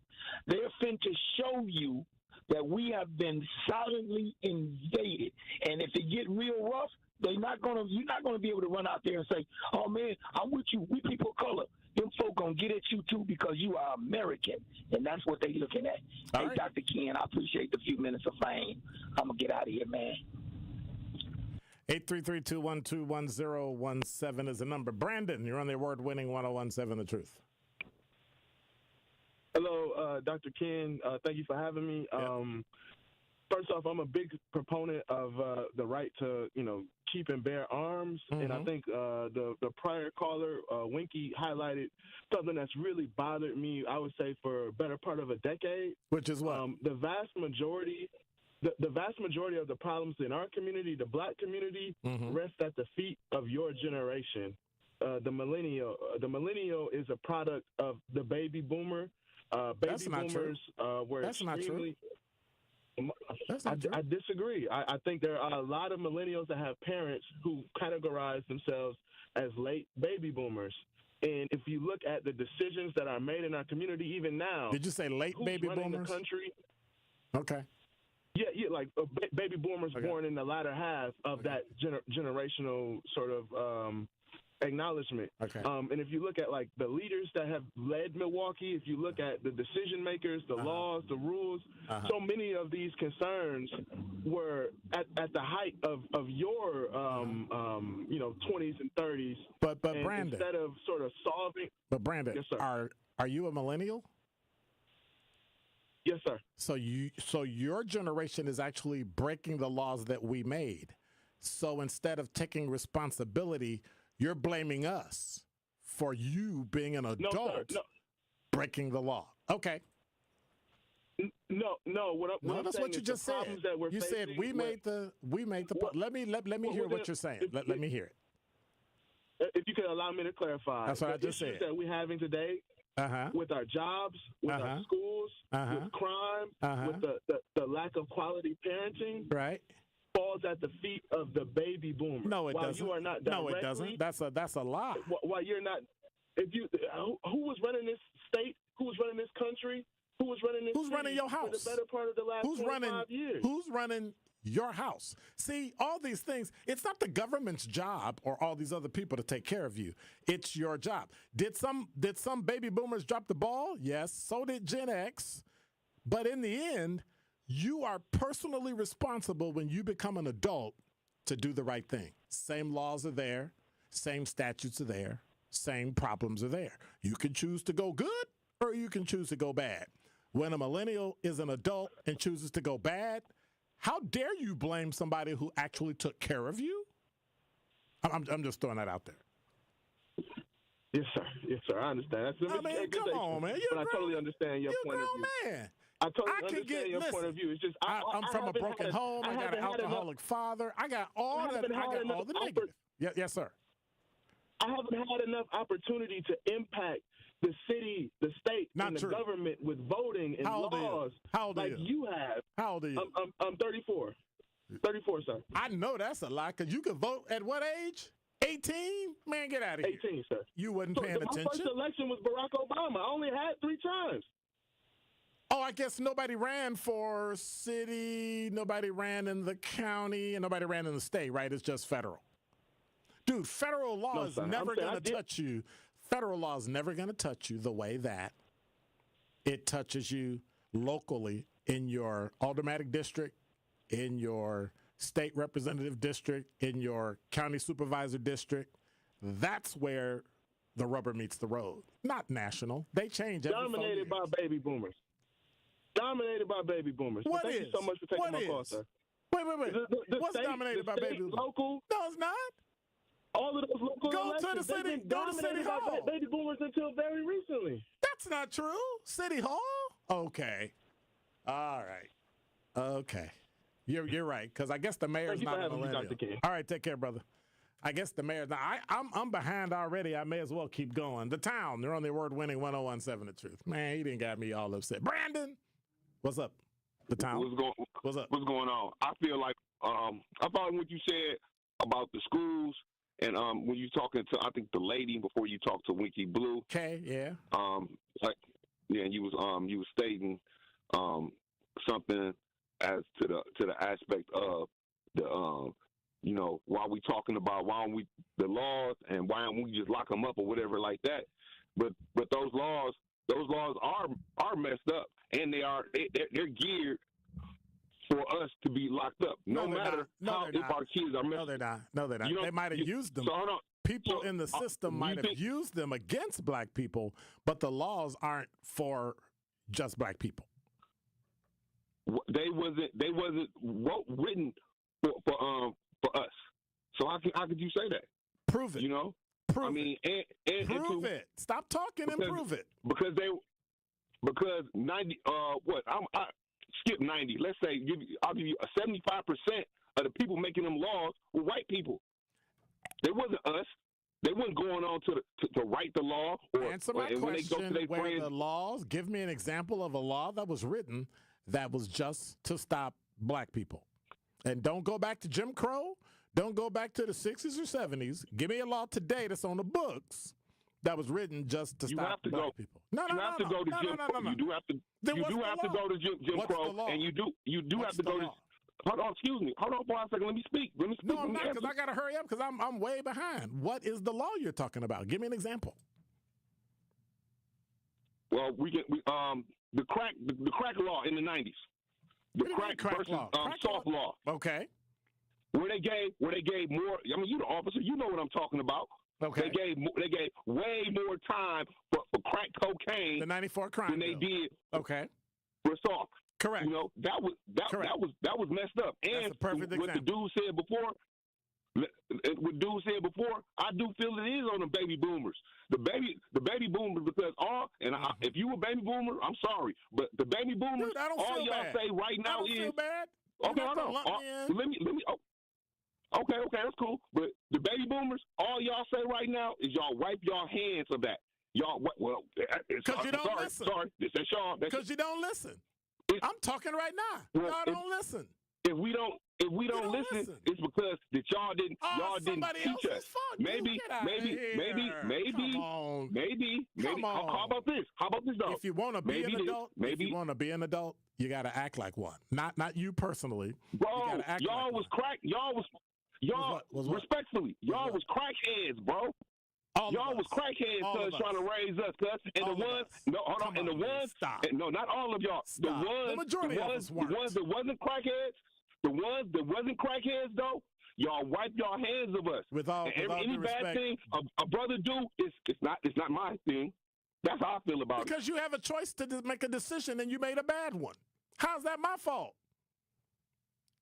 they're fin to show you that we have been silently invaded. And if it get real rough, you're not going to be able to run out there and say, "Oh man, I'm with you. We people of color." Them folk gonna get at you too because you are American, and that's what they looking at. All hey, right. Dr. Ken, I appreciate the few minutes of fame. I'm gonna get out of here, man. 833-212-1017 is the number. Brandon, you're on the award-winning 1017 The Truth. Hello, Dr. Ken. Thank you for having me. First off, I'm a big proponent of the right to, keep and bear arms. Mm-hmm. And I think the prior caller, Winky, highlighted something that's really bothered me, I would say, for a better part of a decade. Which is what? The vast majority of the problems in our community, the black community, rest at the feet of your generation. The millennial is a product of the baby boomer That's not true. Were That's not true. That's not true. I disagree. I think there are a lot of millennials that have parents who categorize themselves as late baby boomers. And if you look at the decisions that are made in our community, even now, did you say late baby boomers? The country? Okay. Yeah, like baby boomers born in the latter half of that generational sort of acknowledgement. Okay. And if you look at like the leaders that have led Milwaukee, if you look at the decision makers, the laws, the rules, so many of these concerns were at the height of your 20s and 30s. But and Brandon, instead of sort of solving. But Brandon, yes, sir. Are you a millennial? Yes, sir. So your generation is actually breaking the laws that we made. So instead of taking responsibility, you're blaming us for you being an adult breaking the law. Okay. No. What I'm that's saying what you is just the said. problems that we're You said facing we made the. Let me hear what you're saying. Let me hear it. If you could allow me to clarify, that's what I just issues said. that we're having today with our jobs, with our schools, with crime, with the lack of quality parenting, right, falls at the feet of the baby boomers. No, it doesn't. You are not no, it doesn't. That's a lie. While you're not, who was running this state? Who was running this country? Who was running this? Who's running your house? For the better part of the last 25 years. Who's running your house? See, all these things, it's not the government's job or all these other people to take care of you. It's your job. Did some baby boomers drop the ball? Yes, so did Gen X. But in the end, you are personally responsible when you become an adult to do the right thing. Same laws are there, same statutes are there, same problems are there. You can choose to go good or you can choose to go bad. When a millennial is an adult and chooses to go bad, how dare you blame somebody who actually took care of you? I'm just throwing that out there. Yes, sir. Yes, sir. I understand. That's come on, man. But I totally understand your point of view. Man. I totally understand your point of view. It's just I'm from a broken home. I got an alcoholic father. I got all that. I got all the negative. Yes, sir. I haven't had enough opportunity to impact the city, the state, and the government with voting and laws like you have. How old are you? I'm 34. 34, sir. I know that's a lie because you could vote at what age? 18? Man, get out of here. 18, sir. You wasn't paying attention. My first election was Barack Obama. I only had 3 times. Oh, I guess nobody ran for city, nobody ran in the county, and nobody ran in the state, right? It's just federal. Dude, federal law is never going to touch you. Federal law is never going to touch you the way that it touches you locally in your aldermanic district, in your state representative district, in your county supervisor district. That's where the rubber meets the road. Not national. They change every 4 years. Dominated by baby boomers. Dominated by baby boomers. Thank you so much for taking my call, sir. Wait. What's dominated by baby boomers? Local? No, it's not. All of those local elections, to the city. Go to City Hall. Baby boomers until very recently. That's not true. City Hall? Okay. All right. Okay. You're right, because I guess the mayor's not a millennial. All right, take care, brother. I guess the mayor's not. I'm behind already. I may as well keep going. The Town, they're on the award-winning 101.7 The Truth. Man, he didn't got me all upset. Brandon, what's up? The Town. What's up? What's going on? I feel like I thought what you said about the schools and when you talking to I think the lady before you talked to Winky Blue. Okay, yeah. And you was stating something as to the aspect of the while we talking about why don't we the laws and why don't we just lock them up or whatever like that, but those laws are messed up and they're geared for us to be locked up no matter how if our kids are messed up. No, they're not. They might have used them. People in the system might have used them against black people, but the laws aren't for just black people. They wasn't written for us. So how could you say that? Prove it. Prove it. Prove it. Stop talking and prove it. Because 90. I skip 90. Let's say I'll give you 75% of the people making them laws were white people. They wasn't us. They weren't going on to write the law. Or, Answer my when they go question. to their Where friends. the laws? Give me an example of a law that was written that was just to stop black people. And don't go back to Jim Crow. Don't go back to the 60s or 70s. Give me a law today that's on the books that was written just to stop black people. No. You do have to go to Jim Crow. You do have to. You do have to go to Jim Crow, and you do have to go to. Hold on, excuse me. Hold on for a second. Let me speak. No, I'm not, because I got to hurry up because I'm way behind. What is the law you're talking about? Give me an example. Well, the crack law in the 90s. The crack versus law? soft law. Okay. Where they gave more. I mean, you the officer. You know what I'm talking about. Okay. They gave way more time for crack cocaine. The 94 crime than they did. Okay. For soft. Correct. You know that was messed up. And that's a perfect what example. the dude said before, I do feel it is on the baby boomers. The baby boomers, because if you a baby boomer, I'm sorry, but the baby boomers, dude, I don't all feel y'all bad. say right now I don't is feel bad. okay. Hold on. Let me. Okay, that's cool. But the baby boomers, all y'all say right now is y'all wipe y'all hands of that. Y'all, well, because you don't listen. Sorry, this is Sean. Because you don't listen. I'm talking right now. Well, y'all don't listen. If we don't listen, it's because that y'all didn't teach us. Maybe. How about this? Though? If you want to be an adult, you got to act like one. Not you personally. Bro, you act y'all like was one. crack. Y'all respectfully, y'all was crackheads, bro. Y'all was crackheads, trying to raise us, and the ones, not all of y'all. Stop. The majority of us weren't. The ones that wasn't crackheads, though, y'all wipe your hands of us. Any bad thing a brother do, it's not my thing. That's how I feel about it. Because you have a choice to make a decision, and you made a bad one. How's that my fault?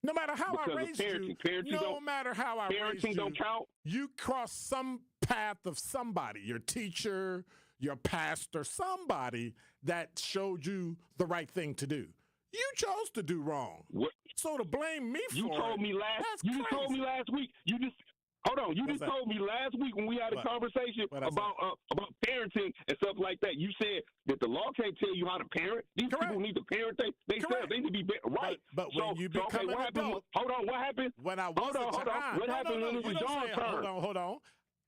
No matter how I raised you, parenting don't count. You crossed some path of somebody, your teacher, your pastor, somebody that showed you the right thing to do. You chose to do wrong. What? So to blame me for you told me last week. Hold on. You just told me last week when we had a conversation about parenting and stuff like that. You said that the law can't tell you how to parent. These people need to parent themselves. They need to be right. But when you become an adult, hold on. What happened? When I was a child. What happened when it was your turn? Hold on.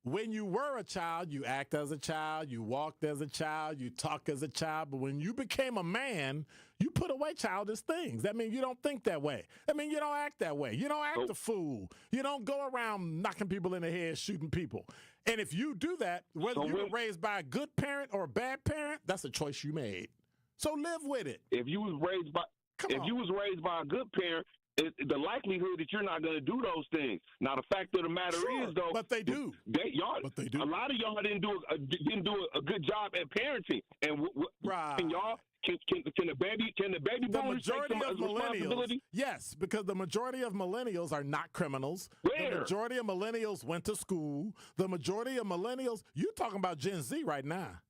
When you were a child, you act as a child, you walked as a child, you talk as a child. But when you became a man, you put away childish things. That means you don't think that way. That means you don't act that way. You don't act a fool. You don't go around knocking people in the head, shooting people. And if you do that, whether you were raised by a good parent or a bad parent, that's a choice you made. So live with it. If you was raised by a good parent, the likelihood that you're not going to do those things. Now, the fact of the matter is, though, but they do. A lot of y'all didn't do a good job at parenting. And can y'all? Can the baby boomers take some responsibility? Yes, because the majority of millennials are not criminals. Where? The majority of millennials went to school. The majority of millennials, you talking about Gen Z right now.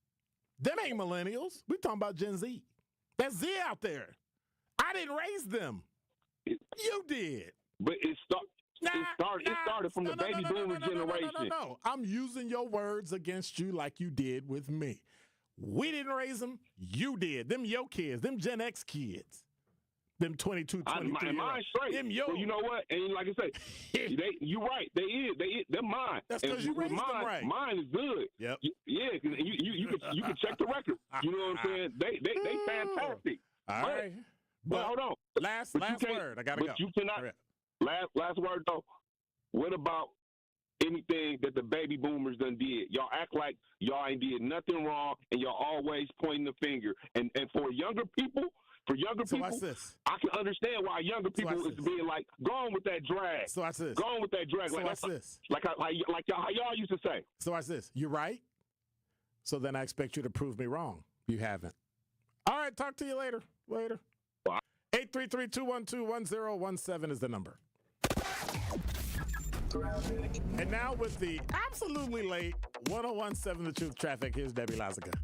Them ain't millennials. We talking about Gen Z. That's Z out there. I didn't raise them. You did. But it started from the baby boomer generation. No. I'm using your words against you like you did with me. We didn't raise them. You did. Them your kids. Them Gen X kids. Them 22, 23. Mine's straight. Them your. Well, you know what? And like I say, you're right. They're mine. That's because you raised them right. Mine is good. Yep. Yeah, you can check the record. You know what I'm saying? They fantastic. All right. But hold on. Last word. I gotta go. You cannot. Last word though. What about anything that the baby boomers done did? Y'all act like y'all ain't did nothing wrong, and y'all always pointing the finger. And for younger people, watch this. I can understand why younger people is being like, go on with that drag. So watch this. Go on with that drag. So watch this. Like how y'all used to say. So watch this. You're right. So then I expect you to prove me wrong. You haven't. All right. Talk to you later. 833-212-1017 is the number. And now with the absolutely late 1017 The Truth traffic, here's Debbie Lazaga.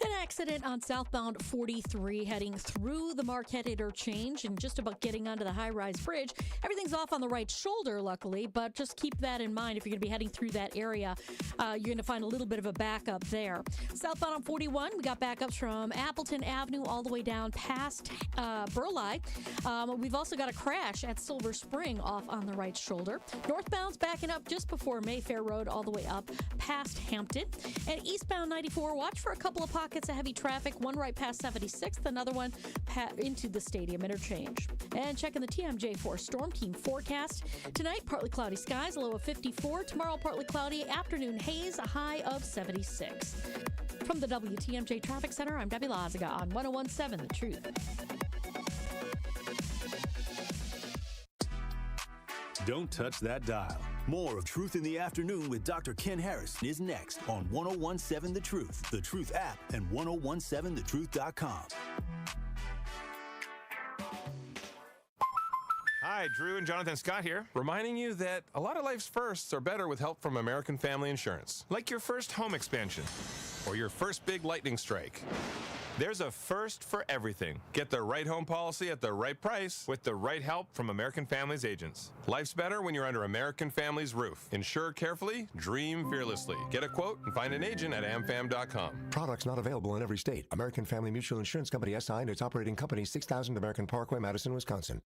And An accident on southbound 43 heading through the Marquette interchange and just about getting onto the high-rise bridge. Everything's off on the right shoulder, luckily, but just keep that in mind if you're going to be heading through that area. You're going to find a little bit of a backup there. Southbound on 41, we got backups from Appleton Avenue all the way down past Burleigh. We've also got a crash at Silver Spring off on the right shoulder. Northbound's backing up just before Mayfair Road all the way up past Hampton. And eastbound 94, watch for a couple of pockets of heavy traffic, one right past 76th, another one into the stadium interchange. And checking the TMJ4 Storm Team forecast. Tonight, partly cloudy skies, a low of 54. Tomorrow, partly cloudy, afternoon haze, a high of 76. From the WTMJ Traffic Center, I'm Debbie Lazaga on 101.7 The Truth. Don't touch that dial. More of Truth in the Afternoon with Dr. Ken Harrison is next on 101.7 The Truth, The Truth app, and 1017thetruth.com. Hi, Drew and Jonathan Scott here, reminding you that a lot of life's firsts are better with help from American Family Insurance. Like your first home expansion or your first big lightning strike. There's a first for everything. Get the right home policy at the right price with the right help from American Family's agents. Life's better when you're under American Family's roof. Insure carefully, dream fearlessly. Get a quote and find an agent at amfam.com. Products not available in every state. American Family Mutual Insurance Company SI and its operating company 6000 American Parkway, Madison, Wisconsin.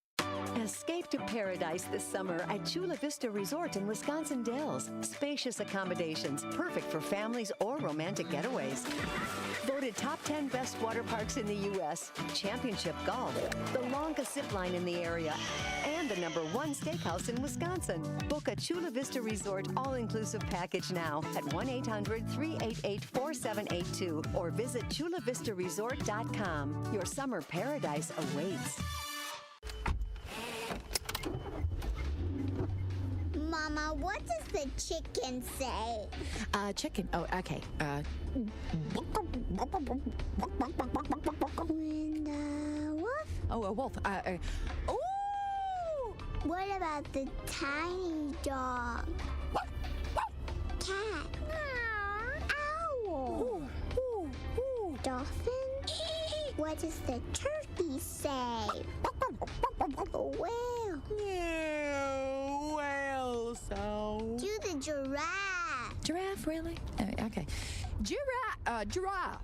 Escape to paradise this summer at Chula Vista Resort in Wisconsin Dells. Spacious accommodations, perfect for families or romantic getaways. Voted top 10 best water parks in the U.S., championship golf, the longest zip line in the area, and the #1 steakhouse in Wisconsin. Book a Chula Vista Resort all-inclusive package now at 1-800-388-4782 or visit chulavistaresort.com. Your summer paradise awaits. Mama, what does the chicken say? Chicken. Oh, okay. And wolf? Oh, a wolf. Oh! What about the tiny dog? Cat? Owl? Dolphin? What does the turkey say? Whale? Whale sound. Do the giraffe. Giraffe, really? Okay. Giraffe.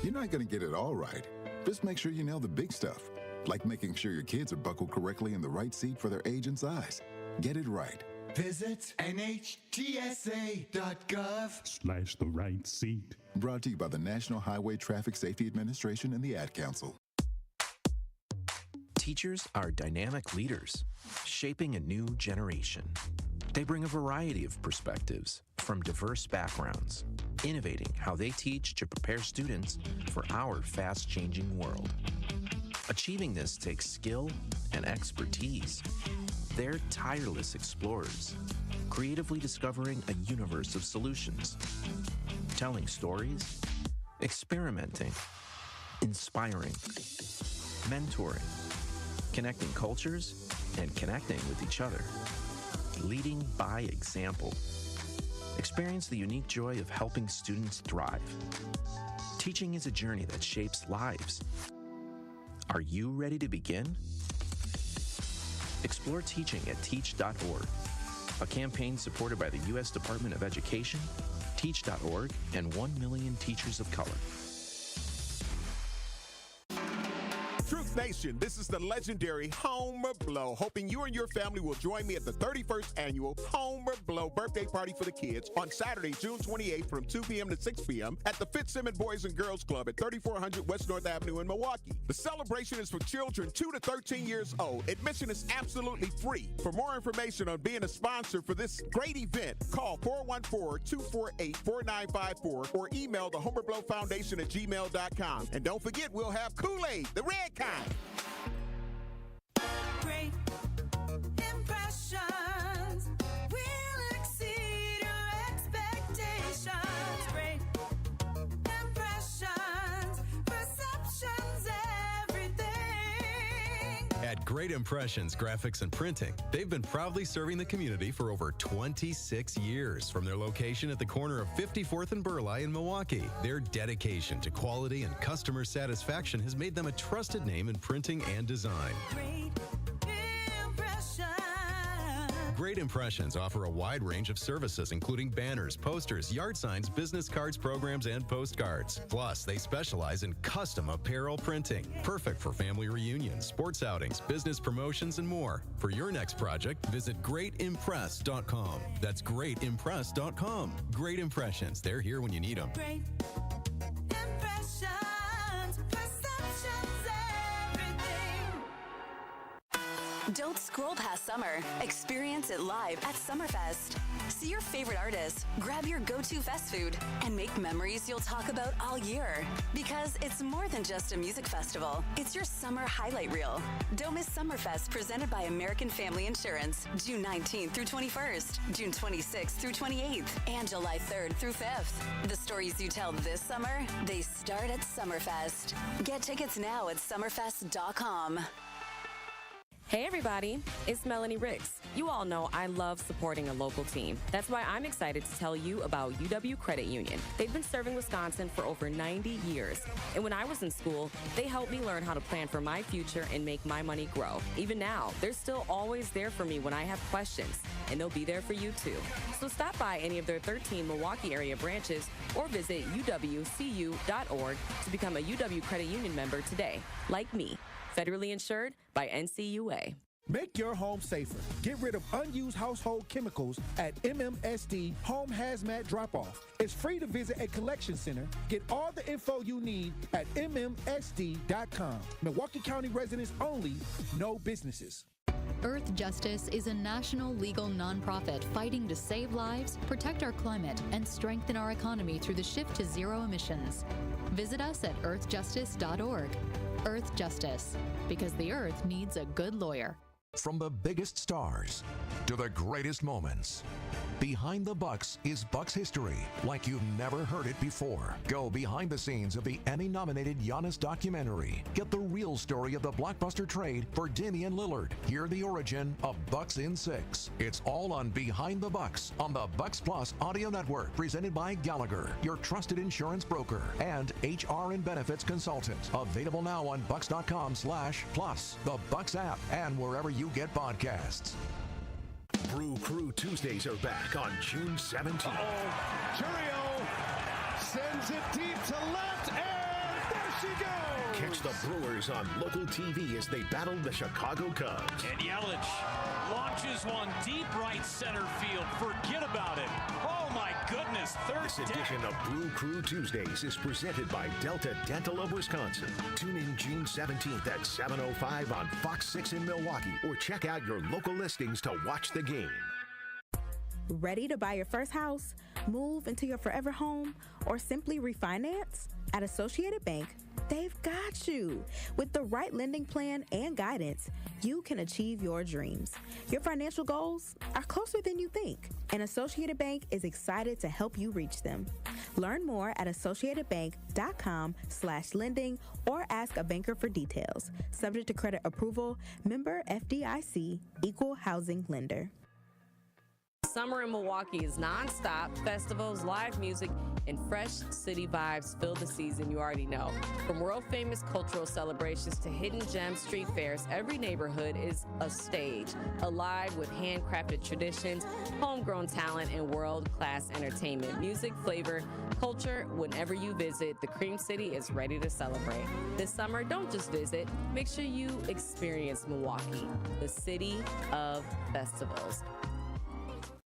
You're not going to get it all right. Just make sure you nail the big stuff, like making sure your kids are buckled correctly in the right seat for their age and size. Get it right. Visit NHTSA.gov/the right seat. Brought to you by the National Highway Traffic Safety Administration and the Ad Council. Teachers are dynamic leaders, shaping a new generation. They bring a variety of perspectives from diverse backgrounds, innovating how they teach to prepare students for our fast-changing world. Achieving this takes skill and expertise. They're tireless explorers, creatively discovering a universe of solutions, telling stories, experimenting, inspiring, mentoring, connecting cultures, and connecting with each other, leading by example. Experience the unique joy of helping students thrive. Teaching is a journey that shapes lives. Are you ready to begin? Explore teaching at teach.org, a campaign supported by the U.S. Department of Education, Teach.org, and 1 million teachers of color. Truth Nation, this is the legendary Homer Blow, hoping you and your family will join me at the 31st annual Homer Blow birthday party for the kids on Saturday, June 28th from 2 p.m. to 6 p.m. at the Fitzsimmons Boys and Girls Club at 3400 West North Avenue in Milwaukee. The celebration is for children 2 to 13 years old. Admission is absolutely free. For more information on being a sponsor for this great event, call 414-248-4954 or email the Homer Blow Foundation at gmail.com. And don't forget, we'll have Kool-Aid, the red kind. Great impressions will exceed your expectations. Great impressions, perceptions, everything. At Great Impressions Graphics and Printing. They've been proudly serving the community for over 26 years. From their location at the corner of 54th and Burleigh in Milwaukee, their dedication to quality and customer satisfaction has made them a trusted name in printing and design. Great Impressions offer a wide range of services, including banners, posters, yard signs, business cards, programs, and postcards. Plus, they specialize in custom apparel printing, perfect for family reunions, sports outings, business promotions, and more. For your next project, visit greatimpress.com. That's greatimpress.com. Great Impressions. They're here when you need them. Great impressions, perceptions, everything. Don't scroll past summer. Experience it live at Summerfest. See your favorite artists, grab your go-to fest food, and make memories you'll talk about all year. Because it's more than just a music festival. It's your summer highlight reel. Don't miss Summerfest, presented by American Family Insurance, June 19th through 21st, June 26th through 28th, and July 3rd through 5th. The stories you tell this summer, they start at Summerfest. Get tickets now at summerfest.com. Hey everybody, it's Melanie Ricks. You all know I love supporting a local team. That's why I'm excited to tell you about UW Credit Union. They've been serving Wisconsin for over 90 years. And when I was in school, they helped me learn how to plan for my future and make my money grow. Even now, they're still always there for me when I have questions, and they'll be there for you too. So stop by any of their 13 Milwaukee area branches or visit uwcu.org to become a UW Credit Union member today, like me. Federally insured by NCUA. Make your home safer. Get rid of unused household chemicals at MMSD Home Hazmat Drop-Off. It's free to visit a collection center. Get all the info you need at MMSD.com. Milwaukee County residents only, no businesses. Earth Justice is a national legal nonprofit fighting to save lives, protect our climate, and strengthen our economy through the shift to zero emissions. Visit us at earthjustice.org. Earth Justice, because the earth needs a good lawyer. From the biggest stars to the greatest moments, Behind the Bucks is Bucks history like you've never heard it before. Go behind the scenes of the Emmy-nominated Giannis documentary. Get the real story of the blockbuster trade for Damian Lillard. Hear the origin of Bucks in 6. It's all on Behind the Bucks on the Bucks Plus audio network, presented by Gallagher, your trusted insurance broker and HR and benefits consultant. Available now on bucks.com/plus, the Bucks app, and wherever you get podcasts. Brew Crew Tuesdays are back on June 17th. Churio sends it deep to left, and there she goes. Catch the Brewers on local TV as they battle the Chicago Cubs. And Yelich launches one deep right center field. Forget about it. Oh, my goodness. This edition of Brew Crew Tuesdays is presented by Delta Dental of Wisconsin. Tune in June 17th at 7:05 on Fox 6 in Milwaukee, or check out your local listings to watch the game. Ready to buy your first house, move into your forever home, or simply refinance? At Associated Bank, they've got you. With the right lending plan and guidance, you can achieve your dreams. Your financial goals are closer than you think, and Associated Bank is excited to help you reach them. Learn more at associatedbank.com/lending or ask a banker for details. Subject to credit approval, member FDIC, equal housing lender. Summer in Milwaukee is nonstop. Festivals, live music, and fresh city vibes fill the season you already know. From world-famous cultural celebrations to hidden gem street fairs, every neighborhood is a stage, alive with handcrafted traditions, homegrown talent, and world-class entertainment. Music, flavor, culture, whenever you visit, the Cream City is ready to celebrate. This summer, don't just visit. Make sure you experience Milwaukee, the city of festivals.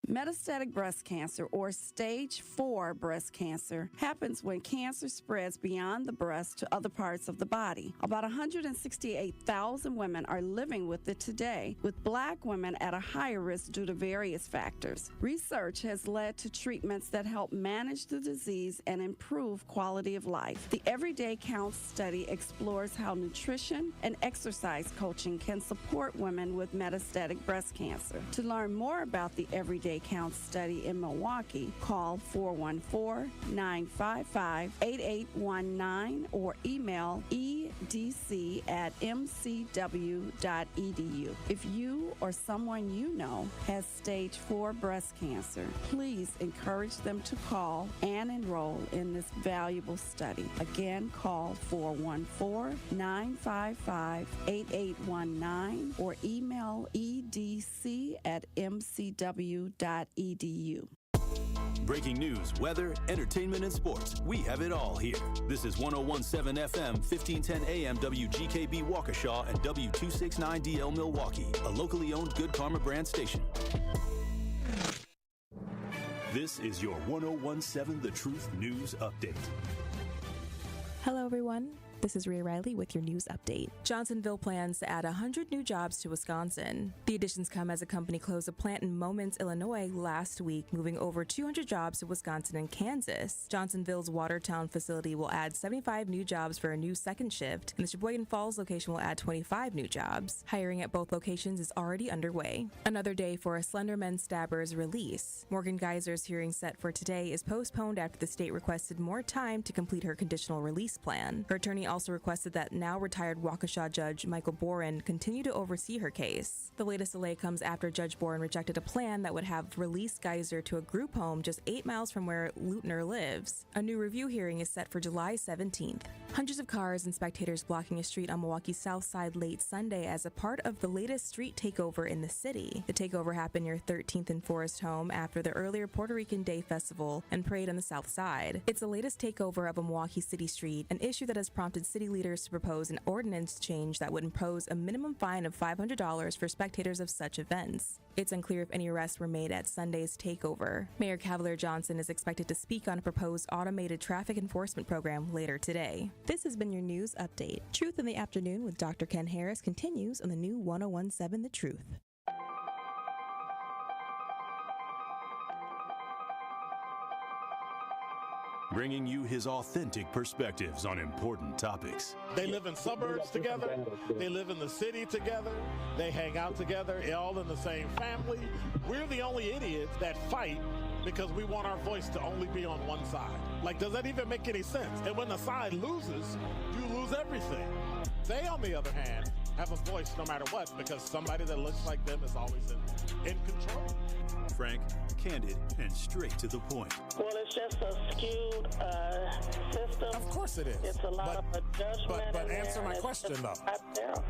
Metastatic breast cancer, or stage 4 breast cancer, happens when cancer spreads beyond the breast to other parts of the body. About 168,000 women are living with it today, with Black women at a higher risk due to various factors. Research has led to treatments that help manage the disease and improve quality of life. The Everyday Counts study explores how nutrition and exercise coaching can support women with metastatic breast cancer. To learn more about the Everyday account study in Milwaukee, call 414-955-8819 or email edc@mcw.edu. If you or someone you know has stage 4 breast cancer, please encourage them to call and enroll in this valuable study. Again, call 414-955-8819 or email edc@mcw.edu. Breaking news, weather, entertainment, and sports. We have it all here. This is 101.7 FM, 1510 AM WGKB Waukesha and W269DL Milwaukee, a locally owned Good Karma brand station. This is your 101.7 The Truth News Update. Hello, everyone. This is Rhea Riley with your news update. Johnsonville plans to add 100 new jobs to Wisconsin. The additions come as a company closed a plant in Momence, Illinois last week, moving over 200 jobs to Wisconsin and Kansas. Johnsonville's Watertown facility will add 75 new jobs for a new second shift, and the Sheboygan Falls location will add 25 new jobs. Hiring at both locations is already underway. Another day for a Slenderman stabber's release. Morgan Geyser's hearing set for today is postponed after the state requested more time to complete her conditional release plan. Her attorney also requested that now retired Waukesha Judge Michael Boren continue to oversee her case. The latest delay comes after Judge Boren rejected a plan that would have released Geyser to a group home just 8 miles from where Leutner lives. A new review hearing is set for July 17th. Hundreds of cars and spectators blocking a street on Milwaukee's south side late Sunday as a part of the latest street takeover in the city. The takeover happened near 13th and Forest Home after the earlier Puerto Rican Day Festival and parade on the south side. It's the latest takeover of a Milwaukee city street, an issue that has prompted city leaders to propose an ordinance change that would impose a minimum fine of $500 for spectators of such events. It's unclear if any arrests were made at Sunday's takeover. Mayor Cavalier Johnson is expected to speak on a proposed automated traffic enforcement program later today. This has been your news update. Truth in the Afternoon with Dr. Ken Harris continues on the new 101.7 The Truth. Bringing you his authentic perspectives on important topics. They live in suburbs together. They live in the city together. They hang out together, all in the same family. We're the only idiots that fight because we want our voice to only be on one side. Like, does that even make any sense? And when the side loses, you lose everything. They, on the other hand, have a voice no matter what because somebody that looks like them is always in control. Frank, candid, and straight to the point. Well, it's just a skewed system. Of course it is. It's a lot of judgment. But answer my question, though.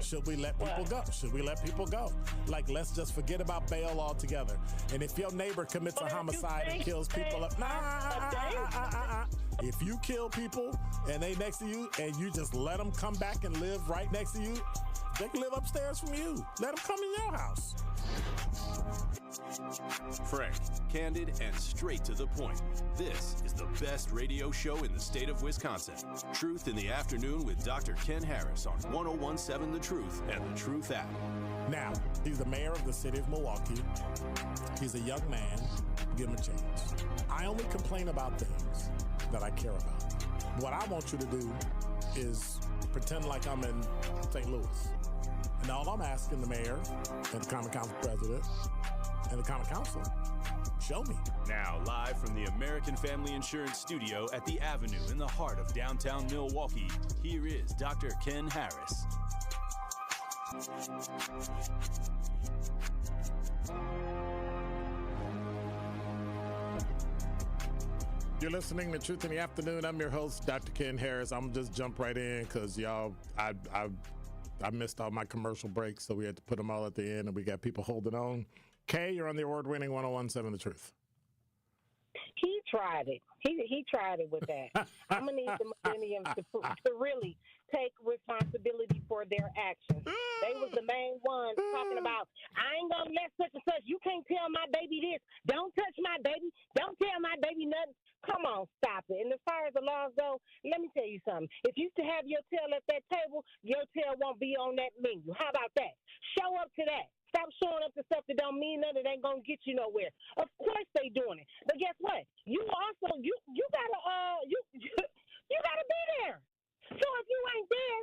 Should we let people go? Should we let people go? Like, let's just forget about bail altogether. And if your neighbor commits a homicide and kills people, if you kill people and they next to you and you just let them come back and live right next to you, they can live upstairs from you. Let them come in your house. Frank, candid, and straight to the point. This is the best radio show in the state of Wisconsin. Truth in the Afternoon with Dr. Ken Harris on 101.7 The Truth and The Truth app. Now, he's the mayor of the city of Milwaukee. He's a young man. Give him a chance. I only complain about things that I care about. What I want you to do is pretend like I'm in St. Louis. And all I'm asking the mayor and the Common Council president and the Common Council, show me. Now, live from the American Family Insurance Studio at the Avenue in the heart of downtown Milwaukee, here is Dr. Ken Harris. You're listening to Truth in the Afternoon. I'm your host, Dr. Ken Harris. I'm just jump right in because y'all, I missed all my commercial breaks, so we had to put them all at the end, and we got people holding on. Kay, you're on the award-winning 101.7 The Truth. He tried it. He tried it with that. I'm going to need the millenniums to really take responsibility for their actions. They was the main ones talking about, I ain't going to let such and such. You can't tell my baby this. Don't touch my baby. Don't tell my baby nothing. Come on, stop it. And as far as the laws go, let me tell you something. If you used to have your tail at that table, your tail won't be on that menu. How about that? Show up to that. Stop showing up to stuff that don't mean nothing. It ain't gonna get you nowhere. Of course they doing it, but guess what? You also you gotta you gotta be there. So if you ain't there,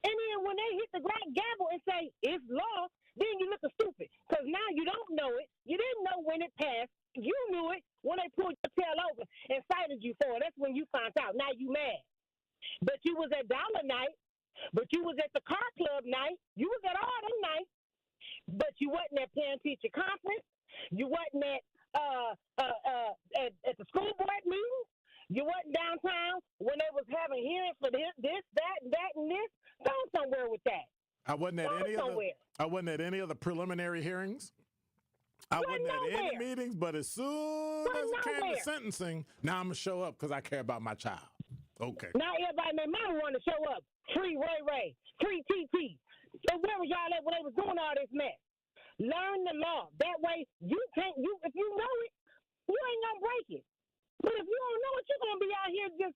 and then when they hit the gavel and say it's law, then you look stupid because now you don't know it. You didn't know when it passed. you was at Dollar Night, but you was at the car club night. You was at all them nights, but you wasn't at parent-teacher conference. You wasn't at the school board meeting. You wasn't downtown when they was having hearings for this, that, and this. Go somewhere with that. I wasn't at any of the preliminary hearings. I wasn't at any meetings, but as soon as it came to sentencing, now I'm going to show up because I care about my child. Okay. Now everybody and their mama want to show up. Free Ray, free TT. So where was y'all at when they was doing all this mess? Learn the law. That way if you know it, you ain't gonna break it. But if you don't know it, you're gonna be out here just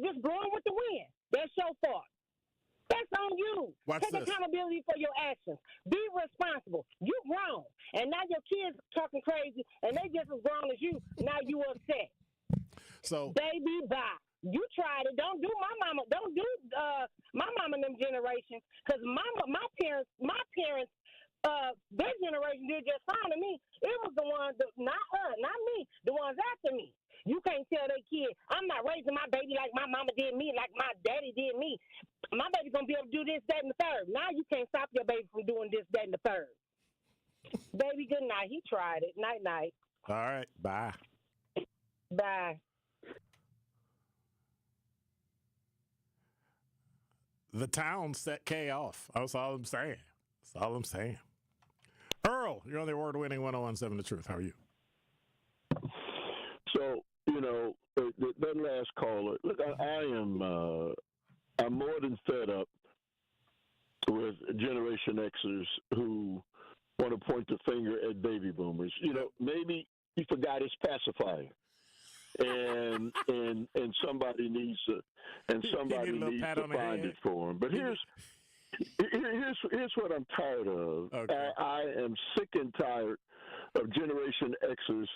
just blowing with the wind. That's your fault. That's on you. Take accountability for your actions. Be responsible. You grown. And now your kids talking crazy and they just as grown as you. Now you upset. So baby, bye. You tried it. Don't do my mama. Don't do my mama and them generations. Because my parents, their generation did just fine to me. It was the ones, not me, the ones after me. You can't tell their kid, I'm not raising my baby like my mama did me, like my daddy did me. My baby's going to be able to do this, that, and the third. Now you can't stop your baby from doing this, that, and the third. Baby, good night. He tried it. Night, night. All right. Bye. Bye. The town set K off. That's all I'm saying. That's all I'm saying. Earl, you're on the award-winning 101.7 The Truth. How are you? So, that last caller, look, I'm more than fed up with Generation Xers who want to point the finger at baby boomers. Maybe he forgot his pacifier. And somebody needs to find it for him. But here's what I'm tired of. Okay. I am sick and tired of Generation Xers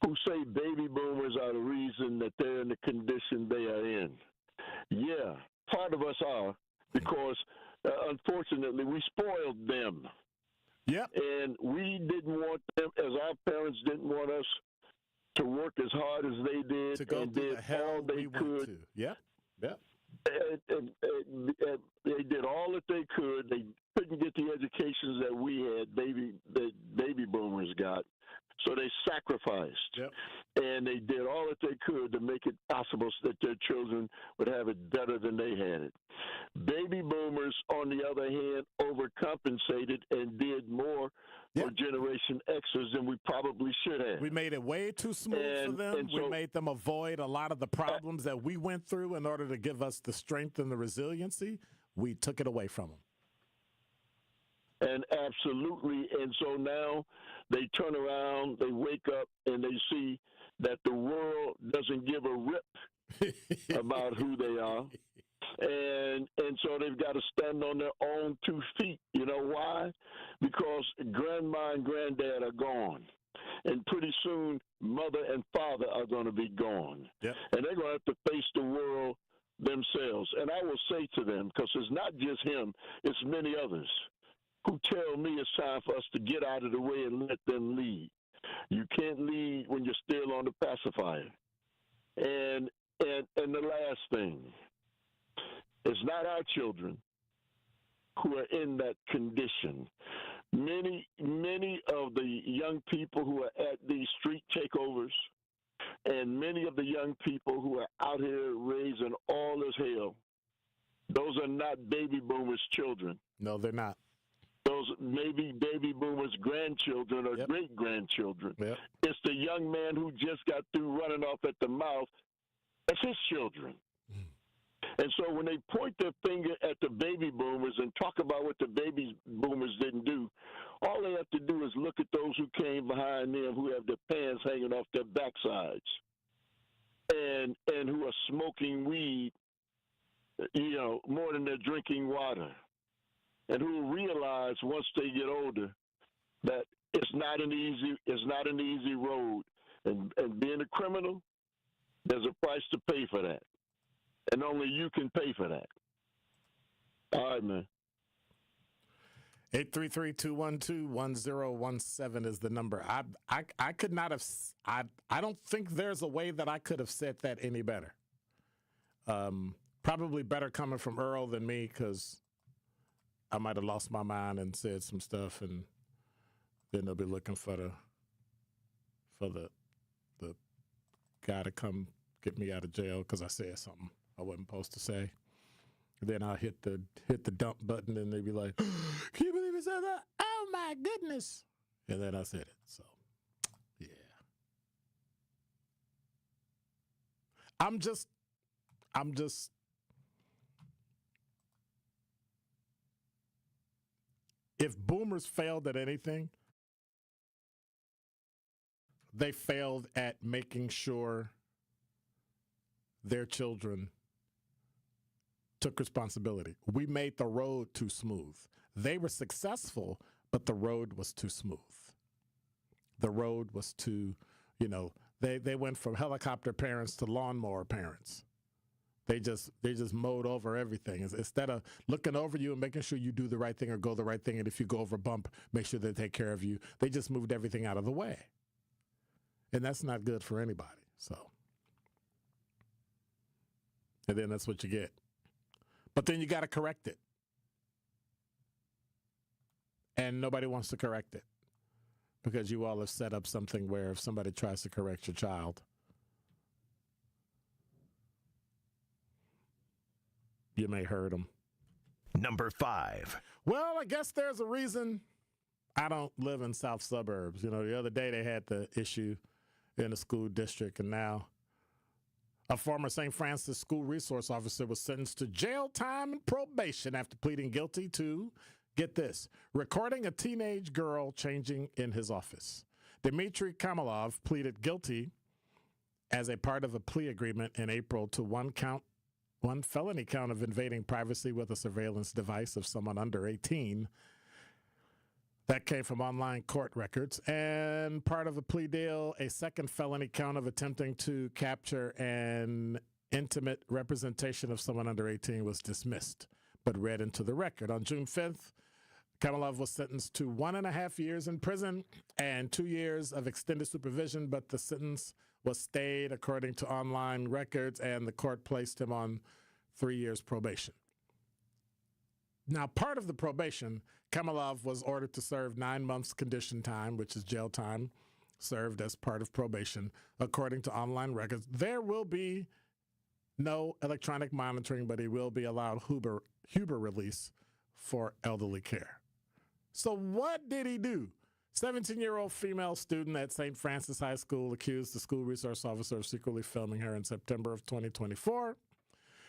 who say baby boomers are the reason that they're in the condition they are in. Yeah, part of us are because unfortunately we spoiled them. Yeah, and we didn't want them, as our parents didn't want us to work as hard as they did, to go and through did the hell all they we could. Went to. Yeah. And they did all that they could. They couldn't get the educations that we had, that baby boomers got. So they sacrificed. Yep. And they did all that they could to make it possible so that their children would have it better than they had it. Baby boomers, on the other hand, overcompensated and did more for Generation Xers than we probably should have. We made it way too smooth for them. We made them avoid a lot of the problems that we went through in order to give us the strength and the resiliency. We took it away from them. And absolutely. And so now they turn around, they wake up, and they see that the world doesn't give a rip about who they are. And so they've got to stand on their own 2 feet. You know why? Because grandma and granddad are gone. And pretty soon, mother and father are going to be gone. Yep. And they're going to have to face the world themselves. And I will say to them, because it's not just him, it's many others who tell me it's time for us to get out of the way and let them lead. You can't lead when you're still on the pacifier. And the last thing, it's not our children who are in that condition. Many of the young people who are at these street takeovers and many of the young people who are out here raising all this hell, those are not baby boomers' children. No, they're not. Those may be baby boomers' grandchildren or great-grandchildren. Yep. It's the young man who just got through running off at the mouth. That's his children. And so when they point their finger at the baby boomers and talk about what the baby boomers didn't do, all they have to do is look at those who came behind them, who have their pants hanging off their backsides, and who are smoking weed, more than they're drinking water, and who realize once they get older that it's not an easy road, and being a criminal, there's a price to pay for that. And only you can pay for that. All right, man. 833-212-1017 is the number. I could not have. I don't think there's a way that I could have said that any better. Probably better coming from Earl than me because I might have lost my mind and said some stuff, and then they'll be looking for the guy to come get me out of jail because I said something I wasn't supposed to say. Then I'll hit the dump button, and they'll be like, "Can you believe you said that? Oh my goodness!" And then I said it. So, yeah. I'm just. If boomers failed at anything, they failed at making sure their children took responsibility. We made the road too smooth. They were successful, but the road was too smooth. The road was too, they went from helicopter parents to lawnmower parents. They just mowed over everything. Instead of looking over you and making sure you do the right thing or go the right thing, and if you go over a bump, make sure they take care of you. They just moved everything out of the way. And that's not good for anybody. So, and then that's what you get. But then you got to correct it. And nobody wants to correct it because you all have set up something where if somebody tries to correct your child, you may hurt them. Number 5. Well, I guess there's a reason I don't live in South suburbs. The other day they had the issue in the school district, and now a former St. Francis school resource officer was sentenced to jail time and probation after pleading guilty to, get this, recording a teenage girl changing in his office. Dmitry Kamalov pleaded guilty as a part of a plea agreement in April to one felony count of invading privacy with a surveillance device of someone under 18. That came from online court records. And part of a plea deal, a second felony count of attempting to capture an intimate representation of someone under 18 was dismissed, but read into the record. On June 5th, Kamalov was sentenced to 1.5 years in prison and 2 years of extended supervision, but the sentence was stayed according to online records, and the court placed him on 3 years probation. Now, part of the probation, Kamalov was ordered to serve 9 months condition time, which is jail time, served as part of probation, according to online records. There will be no electronic monitoring, but he will be allowed Huber release for elderly care. So what did he do? 17-year-old female student at St. Francis High School accused the school resource officer of secretly filming her in September of 2024.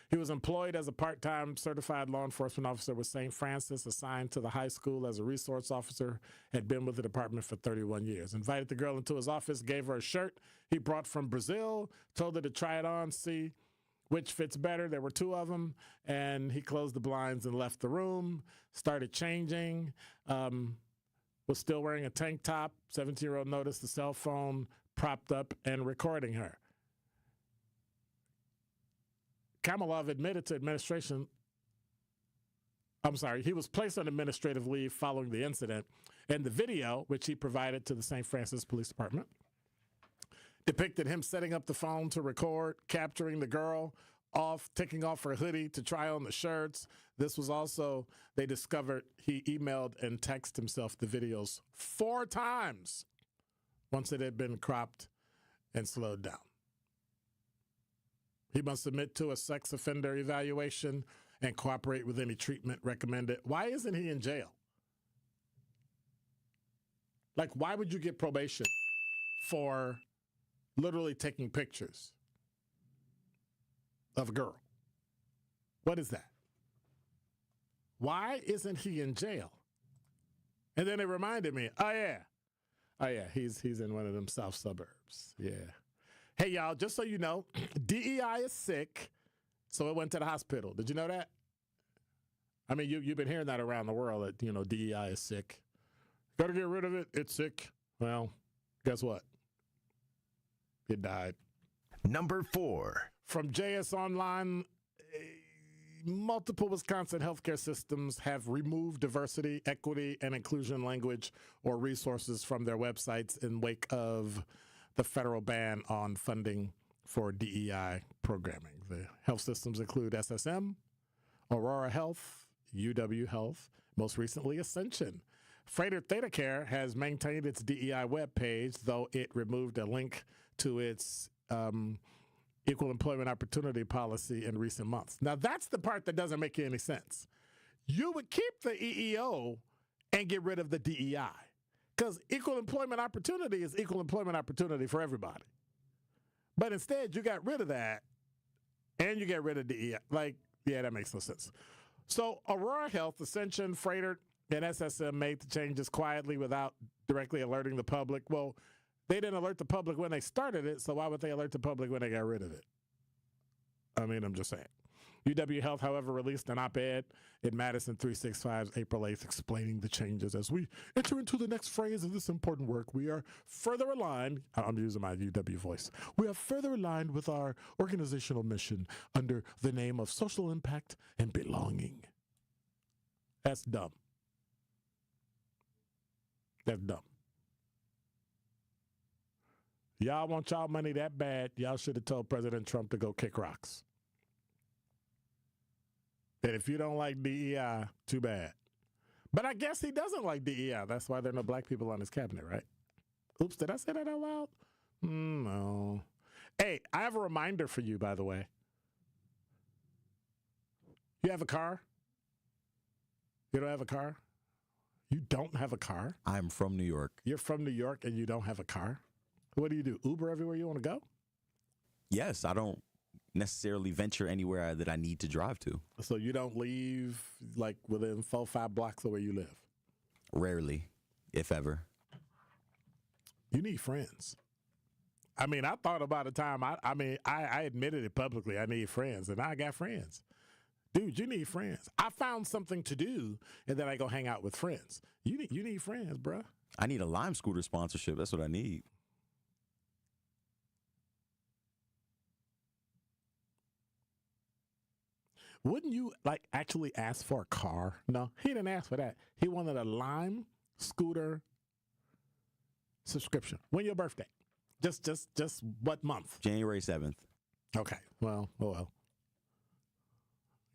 He was employed as a part-time certified law enforcement officer with St. Francis, assigned to the high school as a resource officer, had been with the department for 31 years. Invited the girl into his office, gave her a shirt he brought from Brazil, told her to try it on, see which fits better. There were 2 of them, and he closed the blinds and left the room, started changing, was still wearing a tank top. 17-year-old noticed the cell phone propped up and recording her. Kamalov admitted to administration. He was placed on administrative leave following the incident, and the video, which he provided to the St. Francis Police Department, depicted him setting up the phone to record, capturing the girl taking off her hoodie to try on the shirts. This was also, they discovered he emailed and texted himself the videos 4 times once it had been cropped and slowed down. He must submit to a sex offender evaluation and cooperate with any treatment recommended. Why isn't he in jail? Like, why would you get probation for literally taking pictures of a girl? What is that? Why isn't he in jail? And then it reminded me, oh yeah, he's in one of them south suburbs. Yeah. Hey, y'all, just so you know, DEI is sick, so it went to the hospital. Did you know that? I mean, you've been hearing that around the world that, DEI is sick. Got to get rid of it. It's sick. Well, guess what? It died. Number 4. From JS Online, multiple Wisconsin healthcare systems have removed diversity, equity, and inclusion language or resources from their websites in wake of the federal ban on funding for DEI programming. The health systems include SSM, Aurora Health, UW Health, most recently Ascension. Freighter Theta Care has maintained its DEI webpage, though it removed a link to its equal employment opportunity policy in recent months. Now, that's the part that doesn't make any sense. You would keep the EEO and get rid of the DEI, because equal employment opportunity is equal employment opportunity for everybody. But instead, you got rid of that, and you get rid of DEI. Like, yeah, that makes no sense. So Aurora Health, Ascension, Freighter, and SSM made the changes quietly without directly alerting the public. Well, they didn't alert the public when they started it, so why would they alert the public when they got rid of it? I mean, I'm just saying. UW Health, however, released an op-ed in Madison 365's April 8th explaining the changes. As we enter into the next phase of this important work, we are further aligned. I'm using my UW voice. We are further aligned with our organizational mission under the name of social impact and belonging. That's dumb. That's dumb. Y'all want y'all money that bad, y'all should have told President Trump to go kick rocks. And if you don't like DEI, too bad. But I guess he doesn't like DEI. That's why there are no black people on his cabinet, right? Oops, did I say that out loud? No. Hey, I have a reminder for you, by the way. You have a car? You don't have a car? You don't have a car? I'm from New York. You're from New York and you don't have a car? What do? Uber everywhere you want to go? Yes, I don't necessarily venture anywhere that I need to drive to. So you don't leave like within 4-5 blocks of where you live? Rarely, if ever. You need friends. I mean, I thought about a time, I admitted it publicly, I need friends, and I got friends. Dude, you need friends. I found something to do, and then I go hang out with friends. You need friends, bruh. I need a Lime scooter sponsorship. That's what I need. Wouldn't you like actually ask for a car? No, he didn't ask for that. He wanted a Lime scooter subscription. When your birthday? Just what month? January 7th. Okay. Well.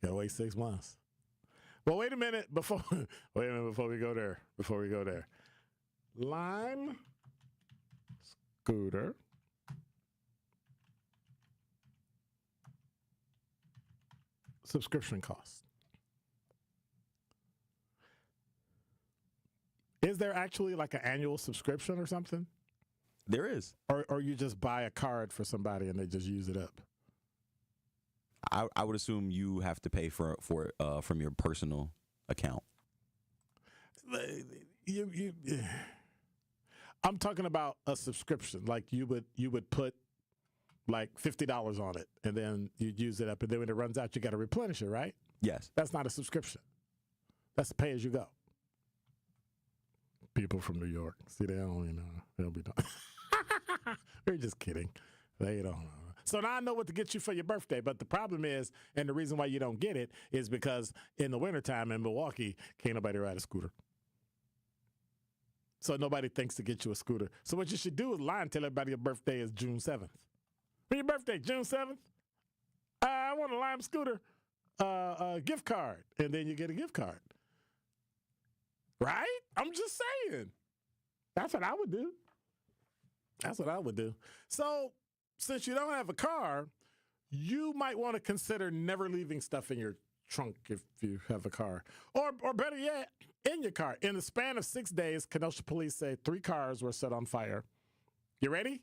Gotta wait 6 months. Well, wait a minute before we go there. Lime scooter subscription costs. Is there actually like an annual subscription or something? There is. Or you just buy a card for somebody and they just use it up? I would assume you have to pay for it from your personal account. I'm talking about a subscription. Like you would put like $50 on it, and then you'd use it up, and then when it runs out, you got to replenish it, right? Yes. That's not a subscription. That's pay as you go. People from New York, see, they don't be doing. We're just kidding. They don't know. So now I know what to get you for your birthday, but the problem is, and the reason why you don't get it is because in the wintertime in Milwaukee, can't nobody ride a scooter. So nobody thinks to get you a scooter. So what you should do is lie and tell everybody your birthday is June 7th. When your birthday, June 7th? I want a Lime scooter gift card. And then you get a gift card. Right? I'm just saying. That's what I would do. That's what I would do. So since you don't have a car, you might want to consider never leaving stuff in your trunk if you have a car. Or better yet, in your car. In the span of 6 days, Kenosha police say 3 cars were set on fire. You ready?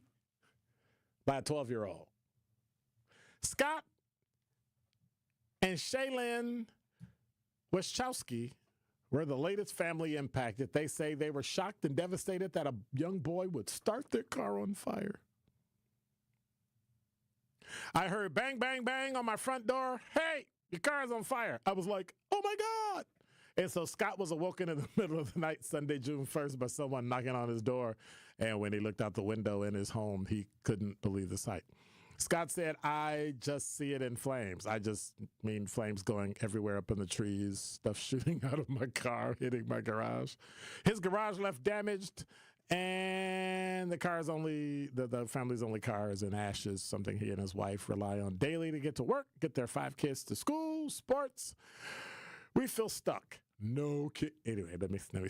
By a 12-year-old. Scott and Shaylin Wachowski were the latest family impacted. They say they were shocked and devastated that a young boy would start their car on fire. I heard bang, bang, bang on my front door. Hey, your car's on fire. I was like, oh my God. And so Scott was awoken in the middle of the night, Sunday, June 1st, by someone knocking on his door. And when he looked out the window in his home, he couldn't believe the sight. Scott said, I just see it in flames. I just mean flames going everywhere up in the trees, stuff shooting out of my car, hitting my garage. His garage left damaged, And the family's only car is in ashes, something he and his wife rely on daily to get to work, get their 5 kids to school, sports. We feel stuck. No kid. Anyway, let me stop.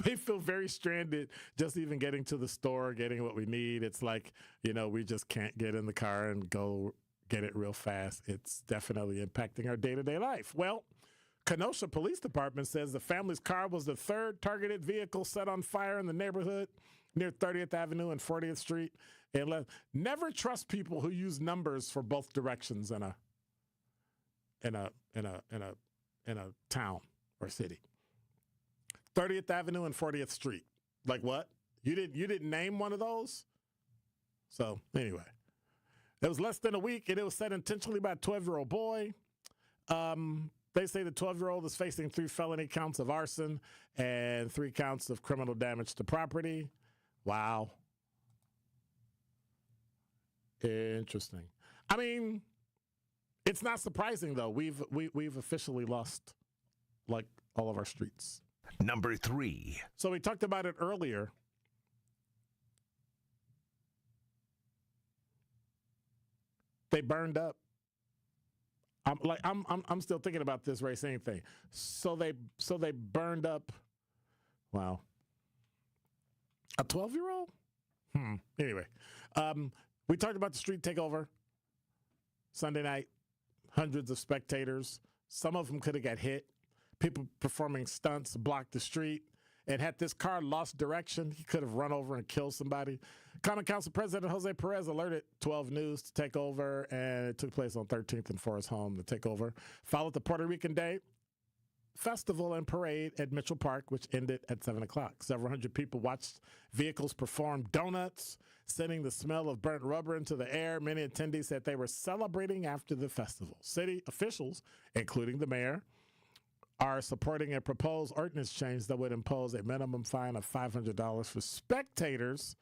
We feel very stranded just even getting to the store, getting what we need. It's like, we just can't get in the car and go get it real fast. It's definitely impacting our day-to-day life. Well, Kenosha Police Department says the family's car was the 3rd targeted vehicle set on fire in the neighborhood near 30th Avenue and 40th Street. And never trust people who use numbers for both directions in a town or city. 30th Avenue and 40th Street. Like what? You didn't name one of those? So anyway, it was less than a week, and it was set intentionally by a 12-year-old boy. They say the 12-year-old is facing 3 felony counts of arson and 3 counts of criminal damage to property. Wow. Interesting. I mean, it's not surprising though. We've officially lost like all of our streets. Number 3. So we talked about it earlier. They burned up. I'm still thinking about this racing thing. So they burned up. Wow. A 12-year-old? Anyway, we talked about the street takeover Sunday night. Hundreds of spectators. Some of them could have got hit. People performing stunts blocked the street. And had this car lost direction, he could have run over and killed somebody. Common Council President Jose Perez alerted 12 News to take over, and it took place on 13th and Forest Home. The takeover followed the Puerto Rican Day Festival and Parade at Mitchell Park, which ended at 7 o'clock. Several hundred people watched vehicles perform donuts, sending the smell of burnt rubber into the air. Many attendees said they were celebrating after the festival. City officials, including the mayor, are supporting a proposed ordinance change that would impose a minimum fine of $500 for spectators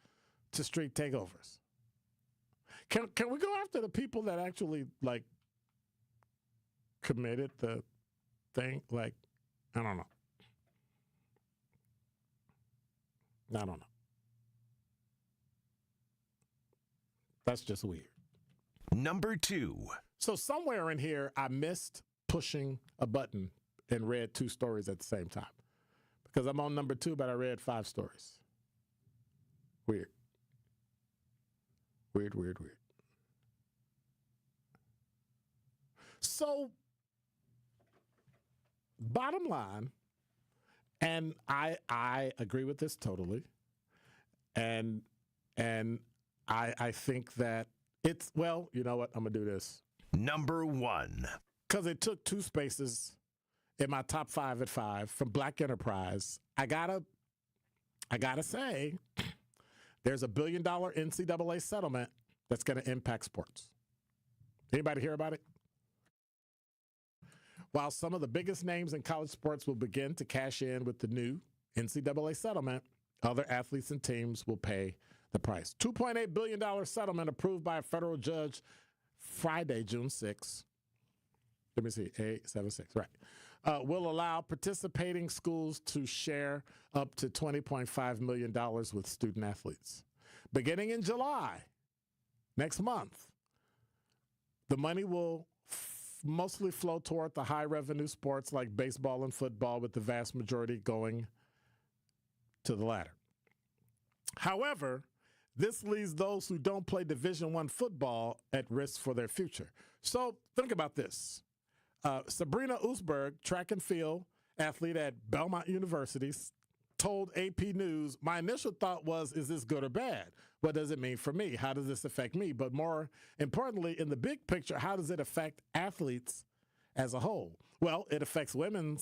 to street takeovers. Can we go after the people that actually committed the thing? I don't know. That's just weird. Number 2. So somewhere in here, I missed pushing a button and read 2 stories at the same time. Because I'm on number 2, but I read 5 stories. Weird. So, bottom line, and I agree with this totally, and I think that it's, well, you know what? I'm going to do this. Number 1. Because it took 2 spaces in my top 5 at 5 from Black Enterprise. I gotta say, there's $1 billion NCAA settlement that's going to impact sports. Anybody hear about it? While some of the biggest names in college sports will begin to cash in with the new NCAA settlement, other athletes and teams will pay the price. $2.8 billion settlement approved by a federal judge Friday, June 6th. Let me see, 876, right. Will allow participating schools to share up to $20.5 million with student athletes. Beginning in July, next month, the money will mostly flow toward the high-revenue sports like baseball and football, with the vast majority going to the latter. However, this leaves those who don't play Division I football at risk for their future. So think about this. Sabrina Usberg, track and field athlete at Belmont University, told AP News, "My initial thought was, is this good or bad? What does it mean for me? How does this affect me? But more importantly, in the big picture, how does it affect athletes as a whole?" Well, it affects women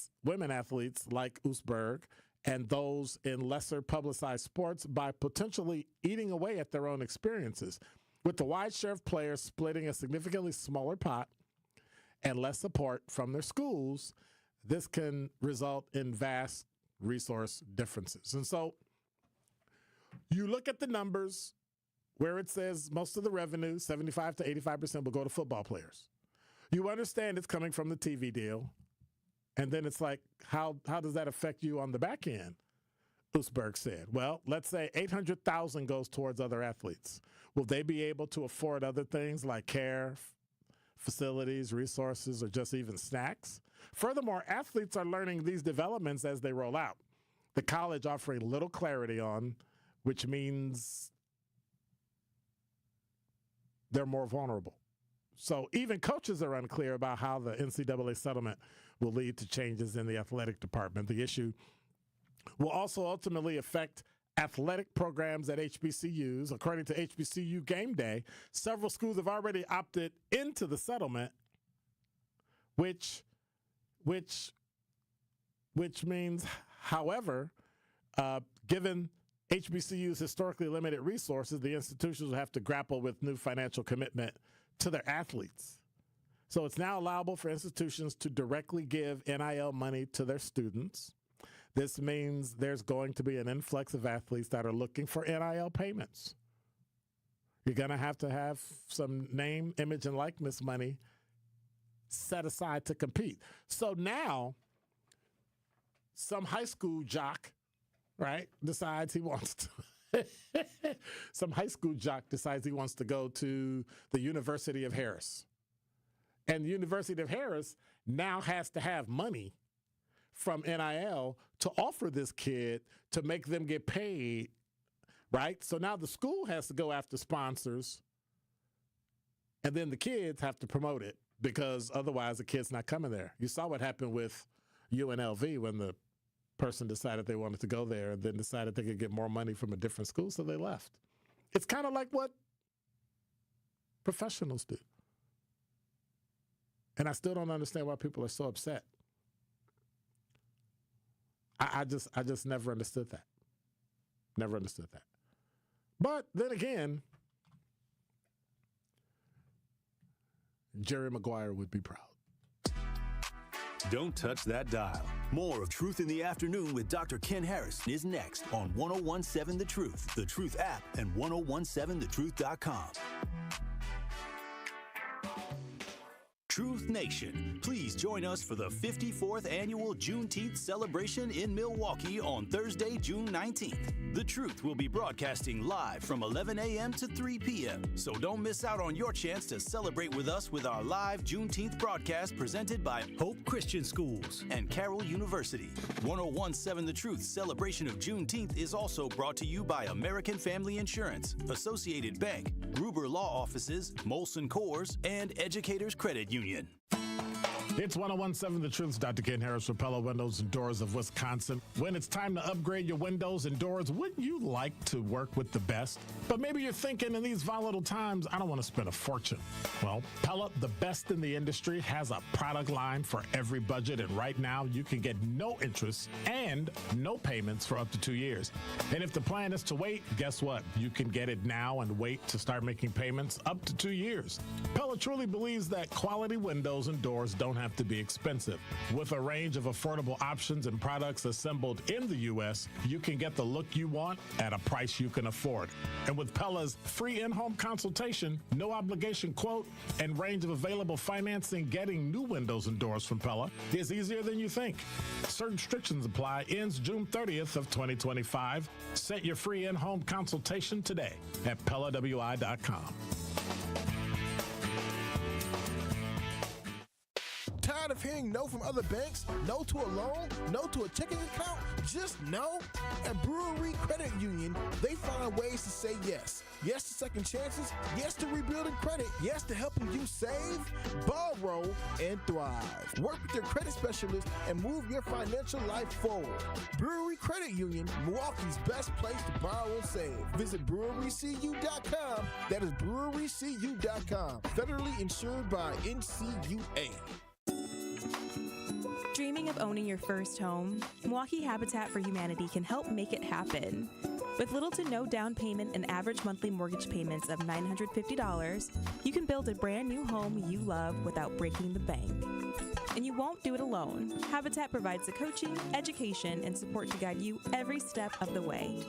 athletes like Usberg and those in lesser publicized sports by potentially eating away at their own experiences. With the wide share of players splitting a significantly smaller pot and less support from their schools, this can result in vast resource differences. And so you look at the numbers where it says most of the revenue, 75 to 85%, will go to football players. You understand it's coming from the TV deal. And then it's like, how does that affect you on the back end? Usberg said. Well, let's say $800,000 goes towards other athletes. Will they be able to afford other things like care, facilities, resources, or just even snacks? Furthermore, athletes are learning these developments as they roll out. The college offering little clarity on, which means they're more vulnerable. So even coaches are unclear about how the NCAA settlement will lead to changes in the athletic department. The issue will also ultimately affect athletic programs at HBCUs. According to HBCU Game Day, several schools have already opted into the settlement, which means, however, given HBCU's historically limited resources, the institutions will have to grapple with new financial commitment to their athletes. So it's now allowable for institutions to directly give NIL money to their students. This means there's going to be an influx of athletes that are looking for NIL payments. You're going to have some name, image, and likeness money set aside to compete. So now, some high school jock, right, decides he wants to. Some high school jock decides he wants to go to the University of Harris. And the University of Harris now has to have money from NIL to offer this kid to make them get paid, right? So now the school has to go after sponsors, and then the kids have to promote it because otherwise the kid's not coming there. You saw what happened with UNLV when the person decided they wanted to go there and then decided they could get more money from a different school, so they left. It's kind of like what professionals do. And I still don't understand why people are so upset. I just never understood that. Never understood that. But then again, Jerry Maguire would be proud. Don't touch that dial. More of Truth in the Afternoon with Dr. Ken Harris is next on 1017 The Truth, The Truth app, and 1017thetruth.com. Truth Nation, please join us for the 54th annual Juneteenth celebration in Milwaukee on Thursday, June 19th. The Truth will be broadcasting live from 11 a.m. to 3 p.m., so don't miss out on your chance to celebrate with us with our live Juneteenth broadcast presented by Hope Christian Schools and Carroll University. 1017 The Truth celebration of Juneteenth is also brought to you by American Family Insurance, Associated Bank, Gruber Law Offices, Molson Coors, and Educators Credit Union. It's 1017 The Truth's Dr. Ken Harris for Pella Windows and Doors of Wisconsin. When it's time to upgrade your windows and doors, wouldn't you like to work with the best? But maybe you're thinking in these volatile times, I don't want to spend a fortune. Well, Pella, the best in the industry, has a product line for every budget, and right now you can get no interest and no payments for up to 2 years. And if the plan is to wait, guess what? You can get it now and wait to start making payments up to 2 years. Pella truly believes that quality windows and doors don't have to be expensive. With a range of affordable options and products assembled in the U.S., you can get the look you want at a price you can afford. And with Pella's free in-home consultation, no obligation quote, and range of available financing, getting new windows and doors from Pella is easier than you think. Certain restrictions apply. Ends June 30th of 2025. Set your free in-home consultation today at PellaWI.com. Tired of hearing no from other banks? No to a loan? No to a checking account? Just no? At Brewery Credit Union, they find ways to say yes. Yes to second chances. Yes to rebuilding credit. Yes to helping you save, borrow, and thrive. Work with your credit specialist and move your financial life forward. Brewery Credit Union, Milwaukee's best place to borrow and save. Visit brewerycu.com. That is brewerycu.com. Federally insured by NCUA. Dreaming of owning your first home? Milwaukee Habitat for Humanity can help make it happen. With little to no down payment and average monthly mortgage payments of $950, you can build a brand new home you love without breaking the bank. And you won't do it alone. Habitat provides the coaching, education, and support to guide you every step of the way.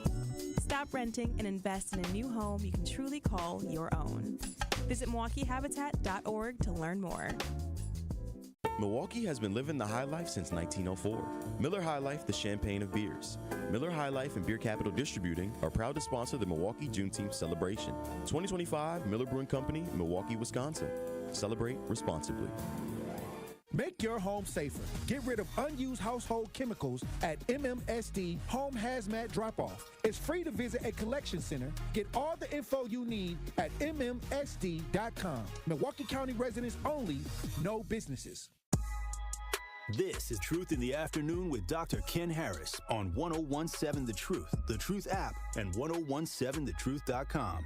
Stop renting and invest in a new home you can truly call your own. Visit MilwaukeeHabitat.org to learn more. Milwaukee has been living the high life since 1904. Miller High Life, the champagne of beers. Miller High Life and Beer Capital Distributing are proud to sponsor the Milwaukee Juneteenth celebration. 2025 Miller Brewing Company, Milwaukee, Wisconsin. Celebrate responsibly. Make your home safer. Get rid of unused household chemicals at MMSD Home Hazmat Drop-Off. It's free to visit a collection center. Get all the info you need at MMSD.com. Milwaukee County residents only, no businesses. This is Truth in the Afternoon with Dr. Ken Harris on 1017 The Truth app, and 1017thetruth.com.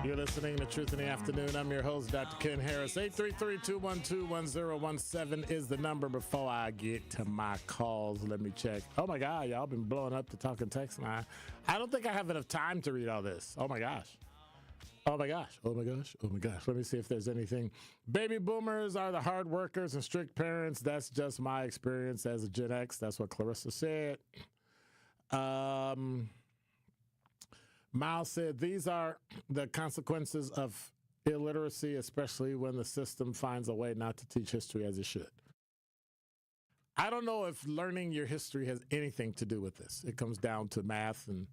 You're listening to Truth in the Afternoon. I'm your host, Dr. Ken Harris. 833-212-1017 is the number. Before I get to my calls, let me check. Oh, my God, y'all been blowing up the talking text line. I don't think I have enough time to read all this. Oh, my gosh. Oh, my gosh. Oh, my gosh. Oh, my gosh. Let me see if there's anything. Baby boomers are the hard workers and strict parents. That's just my experience as a Gen X. That's what Clarissa said. Miles said, these are the consequences of illiteracy, especially when the system finds a way not to teach history as it should. I don't know if learning your history has anything to do with this. It comes down to math and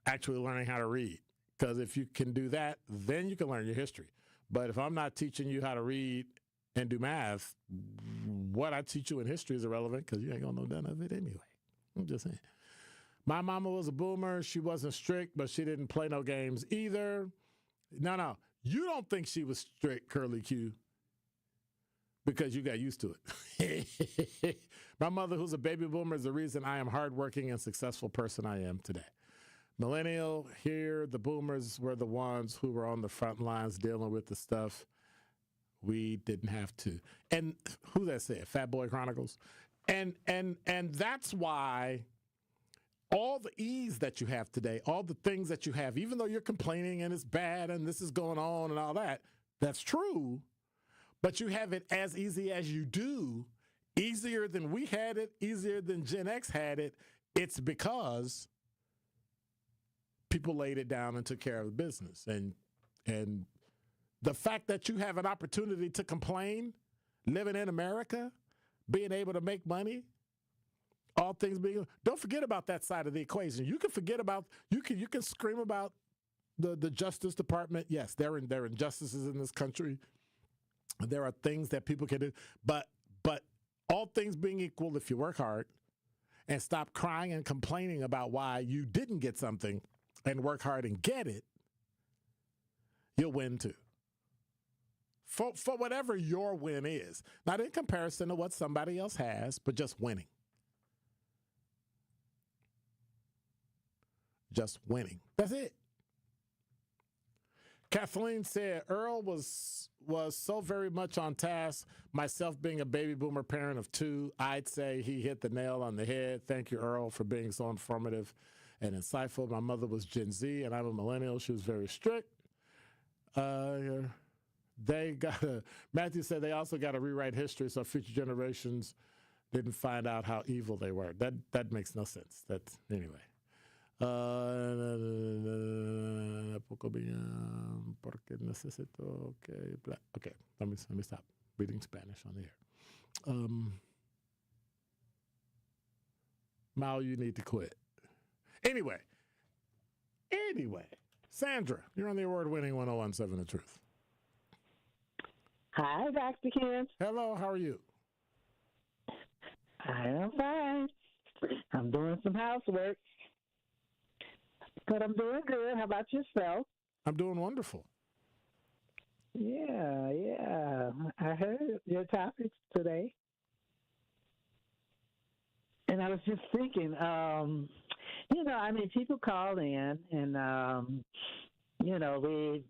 actually learning how to read. Because if you can do that, then you can learn your history. But if I'm not teaching you how to read and do math, what I teach you in history is irrelevant because you ain't going to know none of it anyway. I'm just saying. My mama was a boomer. She wasn't strict, but she didn't play no games either. No. You don't think she was strict, Curly Q, because you got used to it. My mother, who's a baby boomer, is the reason I am hardworking and successful person I am today. Millennial, here, the boomers were the ones who were on the front lines dealing with the stuff we didn't have to. And who that said? Fat Boy Chronicles. And that's why all the ease that you have today, all the things that you have, even though you're complaining and it's bad and this is going on and all that, that's true, but you have it as easy as you do, easier than we had it, easier than Gen X had it. It's because people laid it down and took care of the business. And the fact that you have an opportunity to complain, living in America, being able to make money, all things being, don't forget about that side of the equation. You can forget about, you can scream about the Justice Department. Yes, there are injustices in this country. There are things that people can do, but all things being equal, if you work hard and stop crying and complaining about why you didn't get something and work hard and get it, you'll win too. For whatever your win is, not in comparison to what somebody else has, but just winning. Just winning. That's it. Kathleen said, Earl was so very much on task. Myself being a baby boomer parent of two, I'd say he hit the nail on the head. Thank you, Earl, for being so informative and insightful. My mother was Gen Z, and I'm a millennial. She was very strict. Matthew said they also got to rewrite history so future generations didn't find out how evil they were. That makes no sense. Anyway. Okay, let me stop reading Spanish on the air. Mal, you need to quit. Anyway, Sandra, you're on the award-winning 1017 The Truth. Hi, Dr. Ken. Hello, how are you? I am fine. I'm doing some housework. But I'm doing good. How about yourself? I'm doing wonderful. Yeah. I heard your topics today. And I was just thinking, people call in and, we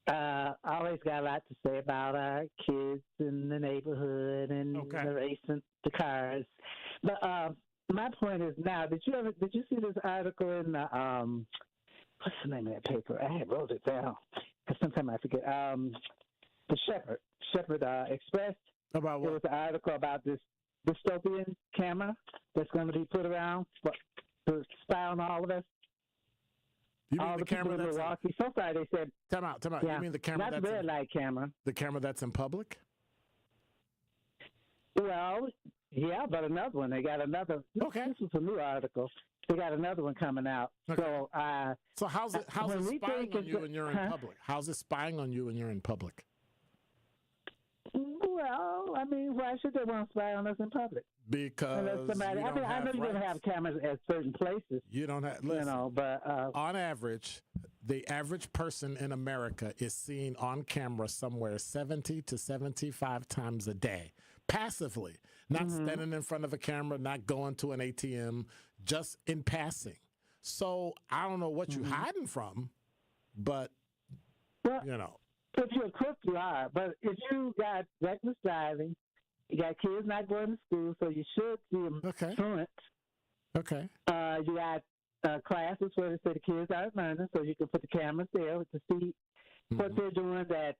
I always got a lot to say about our kids in the neighborhood and the racing the cars. But my point is now, did you see this article in the what's the name of that paper? I had wrote it down because sometimes I forget. The Shepherd Express. About what? There was an article about this dystopian camera that's going to be put around to spy on all of us. You mean all the the people camera in that's Milwaukee. So far, they said. Time out. Yeah, You mean the camera not that's the red light camera? The camera that's in public? Well, yeah, but another one. They got another. Okay. This was a new article. They got another one coming out. Okay. So how's it spying on you when you're in public? How's it spying on you when you're in public? Well, I mean, why should they want to spy on us in public? Because unless somebody, I know you're going to have cameras at certain places. You don't have, listen, but on average, the average person in America is seen on camera somewhere 70 to 75 times a day, passively, not standing in front of a camera, not going to an ATM, just in passing. So I don't know what you're hiding from, but, you know. If you're a crook, you are. But if you got reckless driving, you got kids not going to school, so you should see them truant. Okay. You got classes where they say the kids aren't learning, so you can put the cameras there to see what they're doing. That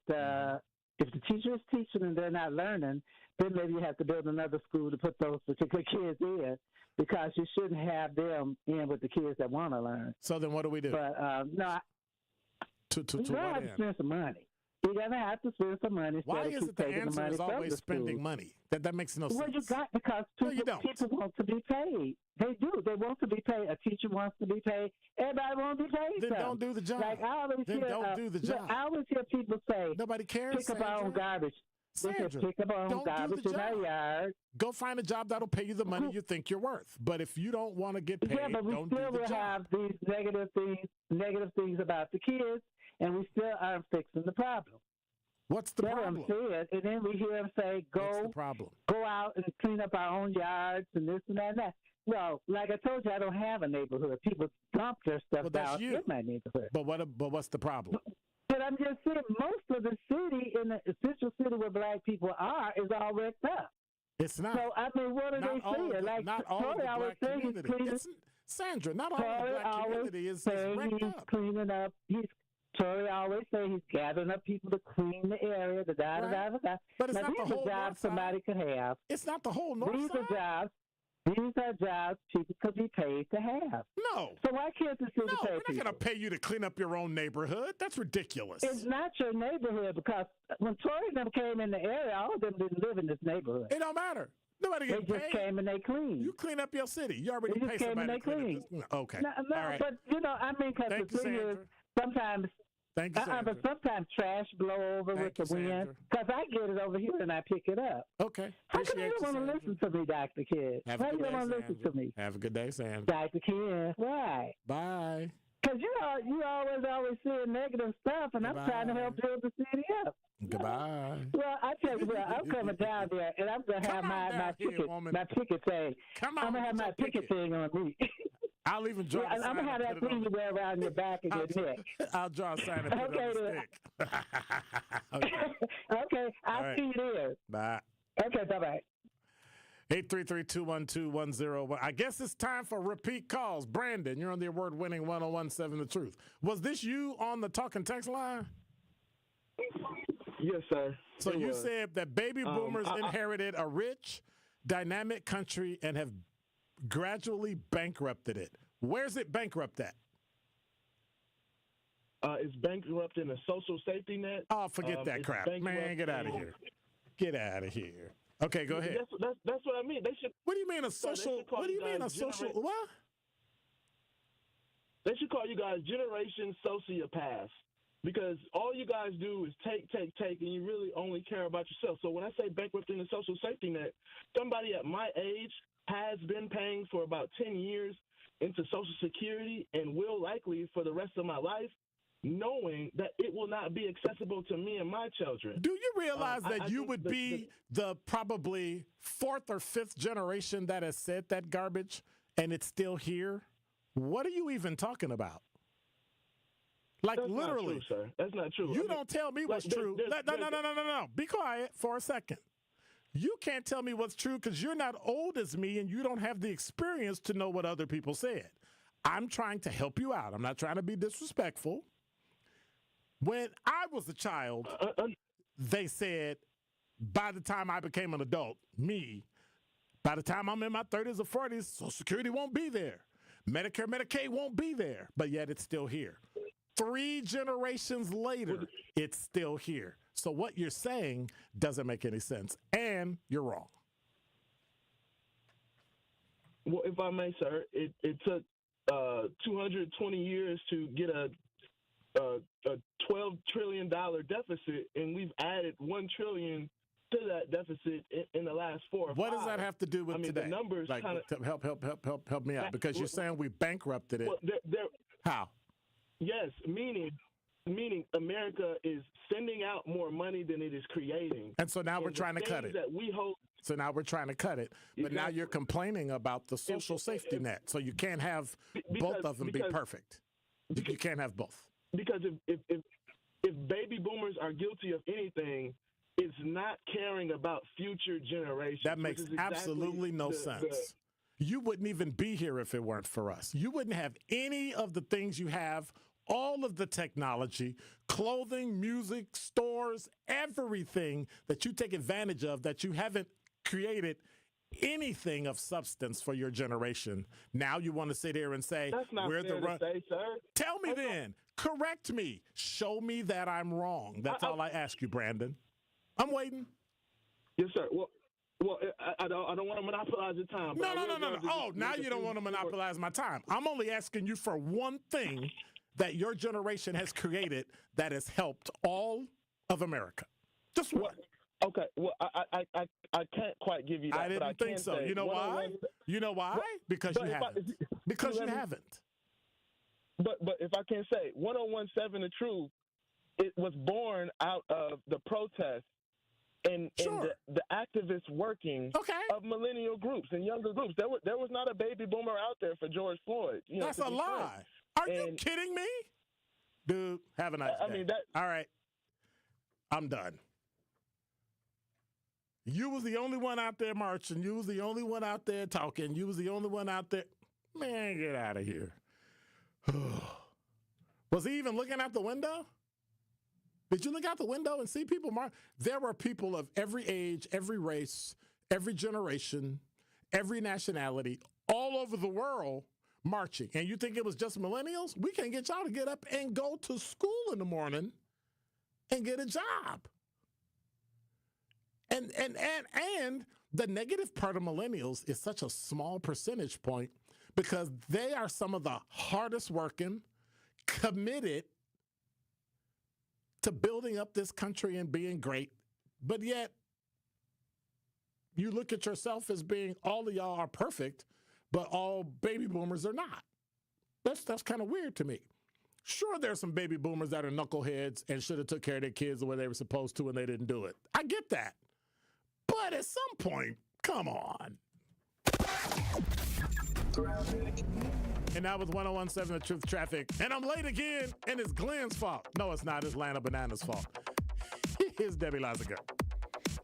if the teacher is teaching and they're not learning, then maybe you have to build another school to put those particular kids in, because you shouldn't have them in with the kids that want to learn. So then what do we do? But no, to you what have to end? spend some money. You're going to have to spend some money. Why is it the answer is always spending money? That makes no sense. Well, you got because people want to be paid. They do. They want to be paid. A teacher wants to be paid. Everybody wants to be paid. Then don't do the job. Like I always then hear, don't do the job. I always hear people say, nobody cares. Pick up our own garbage. Sandra, pick up our own garbage in our yard. Go find a job that'll pay you the money you think you're worth. But if you don't want to get paid, yeah, but we don't still do the will job. have these negative things about the kids, and we still aren't fixing the problem. What's the problem? And then we hear them say, go out and clean up our own yards and this and that and that. Well, like I told you, I don't have a neighborhood. People dump their stuff out in my neighborhood. But what's the problem? But I'm just saying, most of the city, in the central city where black people are, is all wrecked up. It's not. So, I mean, what are they saying? Like, not all of the black community. Sandra, not all of the black community is wrecked he's up. Cleaning up. Tory always say he's gathering up people to clean the area, the da-da-da-da-da. But it's now, not the whole jobs somebody could have. It's not the whole north These side. These are jobs people could be paid to have. No. So why can't the city pay people? We're not going to pay you to clean up your own neighborhood. That's ridiculous. It's not your neighborhood, because when Tory and them came in the area, all of them didn't live in this neighborhood. It don't matter. Nobody gets paid. They just came and they cleaned. You clean up your city. You already They pay just came somebody and to they clean cleaned. up. Okay. No, all right. but, I mean, because the thing is, sometimes... Thank you, Sandra. But sometimes trash blow over with the wind. Because I get it over here and I pick it up. Okay. How come you don't want to listen to me, Dr. Kidd? Why you don't want to listen to me? Have a good day, Sandra. Dr. Kidd, why? Bye. Because you always saying negative stuff, and I'm trying to help build the city up. Goodbye. Well, I tell you what, I'm coming down there, and I'm going to have my picket thing. Come on, I'm going to have my picket thing on me. I'll even draw a sign. I'm going to have that thing you wear around your back and your neck. I'll draw a sign and put it on the stick. Okay, I'll see you there. Bye. Okay, bye-bye. 833-212-1001. I guess it's time for repeat calls. Brandon, you're on the award-winning 1017 The Truth. Was this you on the talking text line? Yes, sir. So you said that baby boomers inherited a rich, dynamic country and have gradually bankrupted it. Where's it bankrupt at? It's bankrupt in a social safety net. Oh, forget that crap. Man, get out of here. Get out of here. Okay, go ahead. That's what I mean. They should. What do you mean a social? What do you mean a social? What? They should call you guys Generation Sociopaths, because all you guys do is take, and you really only care about yourself. So when I say bankrupt in the social safety net, somebody at my age has been paying for about 10 years into Social Security and will likely for the rest of my life, knowing that it will not be accessible to me and my children. Do you realize that you would be the probably fourth or fifth generation that has said that garbage and it's still here? What are you even talking about? Like That's literally. not true, sir. That's not true. You don't tell me what's true. No. Be quiet for a second. You can't tell me what's true because you're not old as me and you don't have the experience to know what other people said. I'm trying to help you out. I'm not trying to be disrespectful. When I was a child, they said, by the time I became an adult, by the time I'm in my 30s or 40s, Social Security won't be there. Medicare, Medicaid won't be there, but yet it's still here. 3 generations later, it's still here. So what you're saying doesn't make any sense, and you're wrong. Well, if I may, sir, it took 220 years to get a $12 trillion deficit, and we've added $1 trillion to that deficit in the last 4 or 5. What does that have to do with today? The numbers like, kind of help me out, because you're saying we bankrupted it. Well, how? Yes, meaning America is sending out more money than it is creating. And so now we're trying to cut it. So now we're trying to cut it. But now you're complaining about the social safety net. So you can't have both of them be perfect. You can't have both. Because if baby boomers are guilty of anything, it's not caring about future generations. That makes absolutely no sense. You wouldn't even be here if it weren't for us. You wouldn't have any of the things you have, all of the technology, clothing, music, stores, everything that you take advantage of that you haven't created anything of substance for your generation. Now you want to sit here and say, that's not we're fair the to say, sir. Tell me then. Correct me. Show me that I'm wrong. That's all I ask you, Brandon. I'm waiting. Yes, sir. Well, I don't want to monopolize your time. No. Oh, now you don't want to monopolize my time. I'm only asking you for one thing that your generation has created that has helped all of America. Just one. Okay. Well, I can't quite give you that. I didn't think so. You know why? You know why? Because you haven't. Because you haven't. But if I can say 1017 The Truth, it was born out of the protest and the activist working of millennial groups and younger groups. There was not a baby boomer out there for George Floyd. That's a lie. Are you kidding me? Dude, have a nice day. All right. I'm done. You was the only one out there marching. You was the only one out there talking. You was the only one out there. Man, get out of here. Was he even looking out the window? Did you look out the window and see people march? There were people of every age, every race, every generation, every nationality, all over the world marching. And you think it was just millennials? We can't get y'all to get up and go to school in the morning and get a job. And the negative part of millennials is such a small percentage point because they are some of the hardest working, committed to building up this country and being great. But yet, you look at yourself as being, all of y'all are perfect, but all baby boomers are not. That's kind of weird to me. Sure, there's some baby boomers that are knuckleheads and should have took care of their kids the way they were supposed to and they didn't do it. I get that. But at some point, come on. And that was 1017 The Truth Traffic. And I'm late again, and it's Glenn's fault. No, it's not. It's Lana Banana's fault. Here's Debbie Lazaga.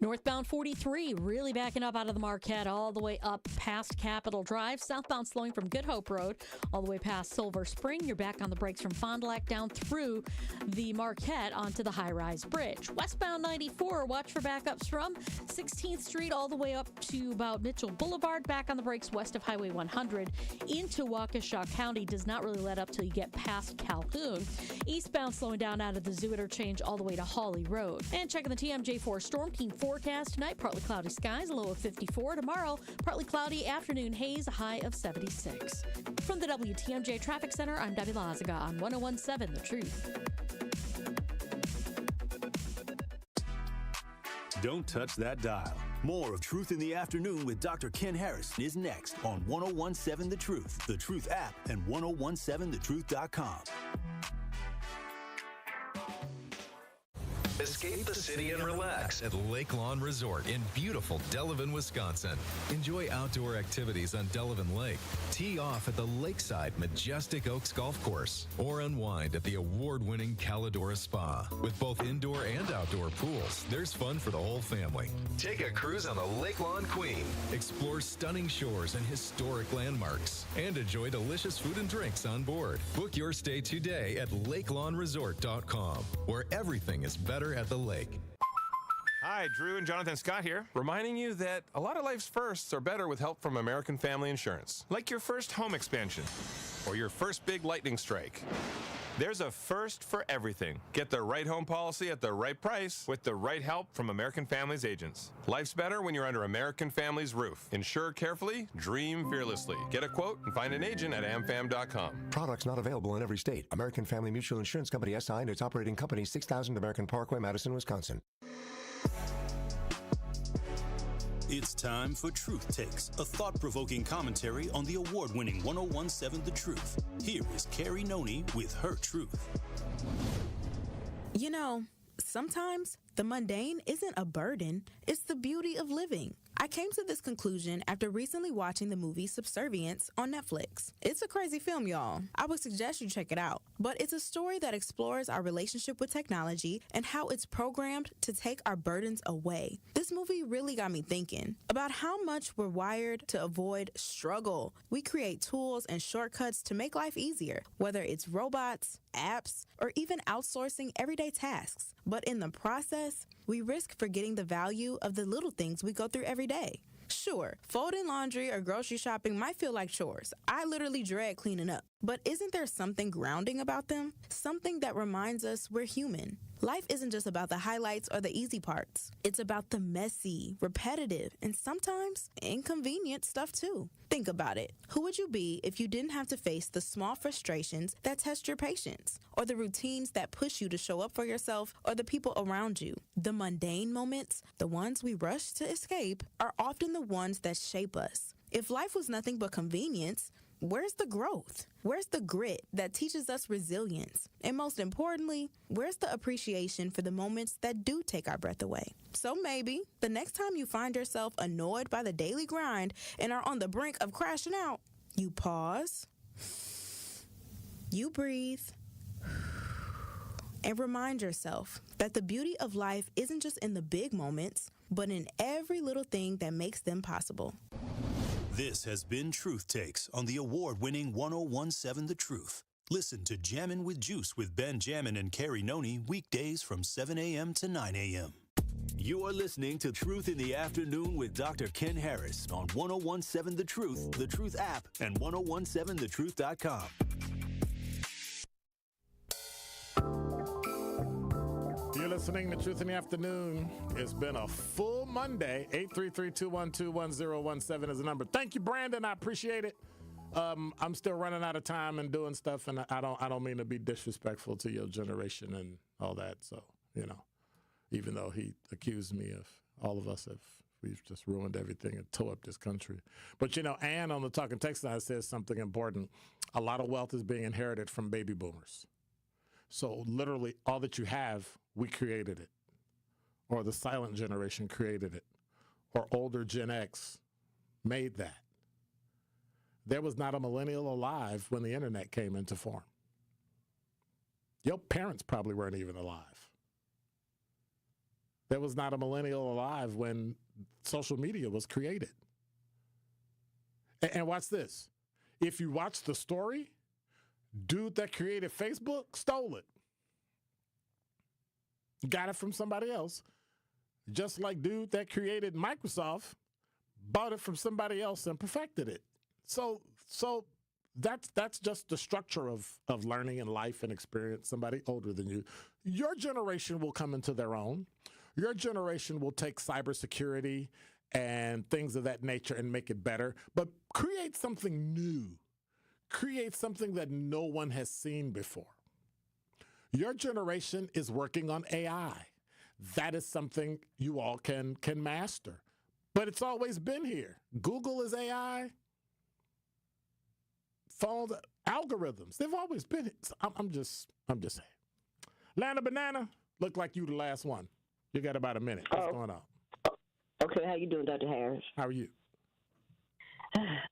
Northbound 43 really backing up out of the Marquette all the way up past Capitol Drive. Southbound slowing from Good Hope Road all the way past Silver Spring. You're back on the brakes from Fond du Lac down through the Marquette onto the high-rise bridge. Westbound 94, watch for backups from 16th Street all the way up to about Mitchell Boulevard. Back on the brakes west of Highway 100 into Waukesha County. Does not really let up till you get past Calhoun. Eastbound slowing down out of the Zoo Interchange all the way to Hawley Road. And checking the TMJ4 Storm Team forecast tonight, partly cloudy skies, a low of 54. Tomorrow, partly cloudy, afternoon haze, a high of 76. From the WTMJ Traffic Center, I'm Debbie Lazaga on 1017 The Truth. Don't touch that dial. More of Truth in the Afternoon with Dr. Ken Harrison is next on 1017 The Truth, The Truth app, and 1017thetruth.com. Escape the city and relax at Lake Lawn Resort in beautiful Delavan, Wisconsin. Enjoy outdoor activities on Delavan Lake. Tee off at the Lakeside Majestic Oaks Golf Course or unwind at the award-winning Calidora Spa. With both indoor and outdoor pools, there's fun for the whole family. Take a cruise on the Lake Lawn Queen. Explore stunning shores and historic landmarks and enjoy delicious food and drinks on board. Book your stay today at lakelawnresort.com, where everything is better at the lake. Hi, Drew and Jonathan Scott here, reminding you that a lot of life's firsts are better with help from American Family Insurance. Like your first home expansion or your first big lightning strike. There's a first for everything. Get the right home policy at the right price with the right help from American Family's agents. Life's better when you're under American Family's roof. Insure carefully, dream fearlessly. Get a quote and find an agent at amfam.com. Products not available in every state. American Family Mutual Insurance Company SI and its operating company 6000 American Parkway, Madison, Wisconsin. It's time for Truth Takes, a thought-provoking commentary on the award-winning 1017 The Truth. Here is Carrie Noni with her truth. You know, sometimes the mundane isn't a burden, it's the beauty of living. I came to this conclusion after recently watching the movie Subservience on Netflix. It's a crazy film, y'all. I would suggest you check it out. But it's a story that explores our relationship with technology and how it's programmed to take our burdens away. This movie really got me thinking about how much we're wired to avoid struggle. We create tools and shortcuts to make life easier, whether it's robots, apps, or even outsourcing everyday tasks. But in the process, we risk forgetting the value of the little things we go through every day. Sure, folding laundry or grocery shopping might feel like chores. I literally dread cleaning up. But isn't there something grounding about them? Something that reminds us we're human. Life isn't just about the highlights or the easy parts. It's about the messy, repetitive, and sometimes inconvenient stuff too. Think about it. Who would you be if you didn't have to face the small frustrations that test your patience, or the routines that push you to show up for yourself or the people around you? The mundane moments, the ones we rush to escape, are often the ones that shape us. If life was nothing but convenience, where's the growth? Where's the grit that teaches us resilience? And most importantly, where's the appreciation for the moments that do take our breath away? So maybe the next time you find yourself annoyed by the daily grind and are on the brink of crashing out, you pause, you breathe, and remind yourself that the beauty of life isn't just in the big moments, but in every little thing that makes them possible. This has been Truth Takes on the award-winning 1017 The Truth. Listen to Jammin' with Juice with Ben Jammin' and Carrie Noni weekdays from 7 a.m. to 9 a.m. You are listening to Truth in the Afternoon with Dr. Ken Harris on 1017 The Truth app, and 1017thetruth.com. You're listening to Truth in the Afternoon. It's been a full Monday. 833-212-1017 is the number. Thank you, Brandon. I appreciate it. I'm still running out of time and doing stuff, and I don't mean to be disrespectful to your generation and all that. So, you know, even though he accused me of all of us we've just ruined everything and tore up this country. But, you know, Ann on the Talking Text line says something important. A lot of wealth is being inherited from baby boomers. So literally all that you have, we created it, or the silent generation created it, or older Gen X made that. There was not a millennial alive when the internet came into form. Your parents probably weren't even alive. There was not a millennial alive when social media was created. And watch this. If you watch the story, dude that created Facebook stole it. Got it from somebody else. Just like dude that created Microsoft bought it from somebody else and perfected it. So that's just the structure of learning and life and experience. Somebody older than you. Your generation will come into their own. Your generation will take cybersecurity and things of that nature and make it better, but create something new. Create something that no one has seen before. Your generation is working on AI. That is something you all can master. But it's always been here. Google is AI. Phone algorithms, they've always been here. I'm just saying. Lana Banana, Look like you the last one. You got about a minute. What's going on? Okay, how you doing, Dr. Harris? How are you?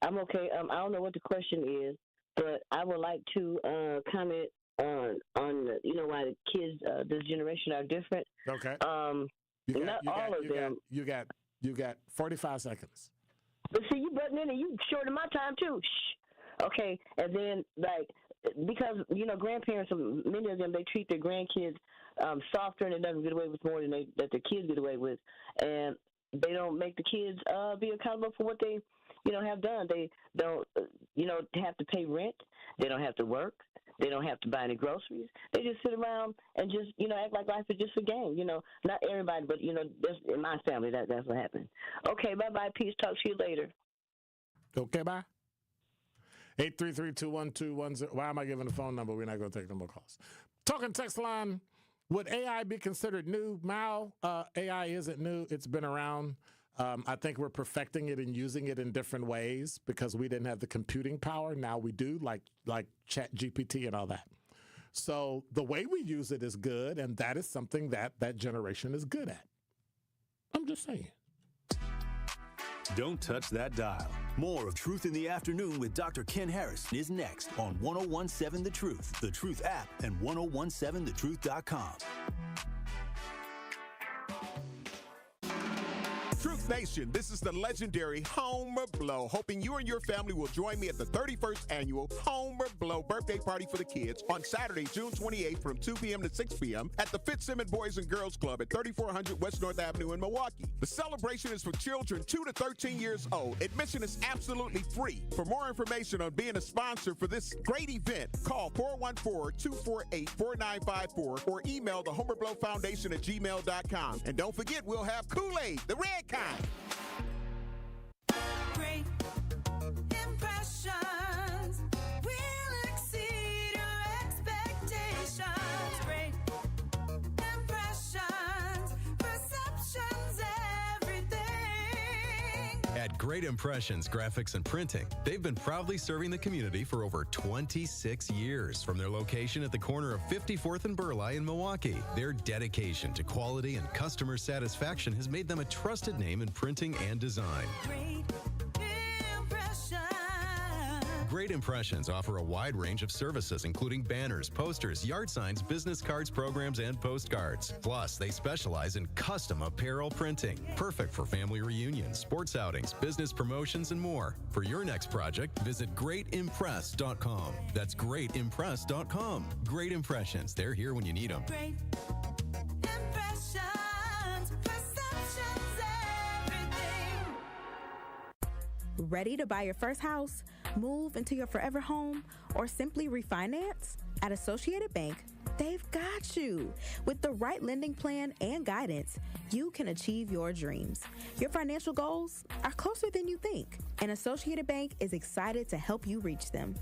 I'm okay. I don't know what the question is, but I would like to comment on why the kids this generation are different. Okay. Not all of them. You got 45 seconds. But see, you butting in and you shorting my time too. Shh. Okay, and then because grandparents, many of them, they treat their grandkids softer, and it doesn't get away with more than that the kids get away with, and they don't make the kids be accountable for what they have done. They don't have to pay rent. They don't have to work. They don't have to buy any groceries. They just sit around and just act like life is just a game. Not everybody, but that's in my family that's what happened. Okay, bye. Peace. Talk to you later. Okay, bye. 833-21210. Why am I giving the phone number? We're not going to take no more calls. Talking text line. Would AI be considered new? Mal, AI isn't new. It's been around. I think we're perfecting it and using it in different ways because we didn't have the computing power. Now we do, like ChatGPT and all that. So the way we use it is good, and that is something that generation is good at. I'm just saying. Don't touch that dial. More of Truth in the Afternoon with Dr. Ken Harris is next on 1017 The Truth app, and 1017thetruth.com. Truth Nation, this is the legendary Homer Blow, hoping you and your family will join me at the 31st annual Homer Blow birthday party for the kids on Saturday, June 28th from 2 p.m. to 6 p.m. at the Fitzsimmons Boys and Girls Club at 3400 West North Avenue in Milwaukee. The celebration is for children 2 to 13 years old. Admission is absolutely free. For more information on being a sponsor for this great event, call 414-248-4954 or email the Homer Blow Foundation at gmail.com. And don't forget, we'll have Kool-Aid, the red kind. Great impressions will exceed your expectations. Great impressions, perceptions, everything. At Great Impressions Graphics and Printing, they've been proudly serving the community for over 26 years. From their location at the corner of 54th and Burleigh in Milwaukee, their dedication to quality and customer satisfaction has made them a trusted name in printing and design. Great Impressions offer a wide range of services, including banners, posters, yard signs, business cards, programs, and postcards. Plus, they specialize in custom apparel printing, perfect for family reunions, sports outings, business promotions, and more. For your next project, visit greatimpress.com. That's greatimpress.com. Great Impressions. They're here when you need them. Great impressions, perceptions, everything. Ready to buy your first house, move into your forever home, or simply refinance? At Associated Bank, they've got you. With the right lending plan and guidance, you can achieve your dreams. Your financial goals are closer than you think, and Associated Bank is excited to help you reach them.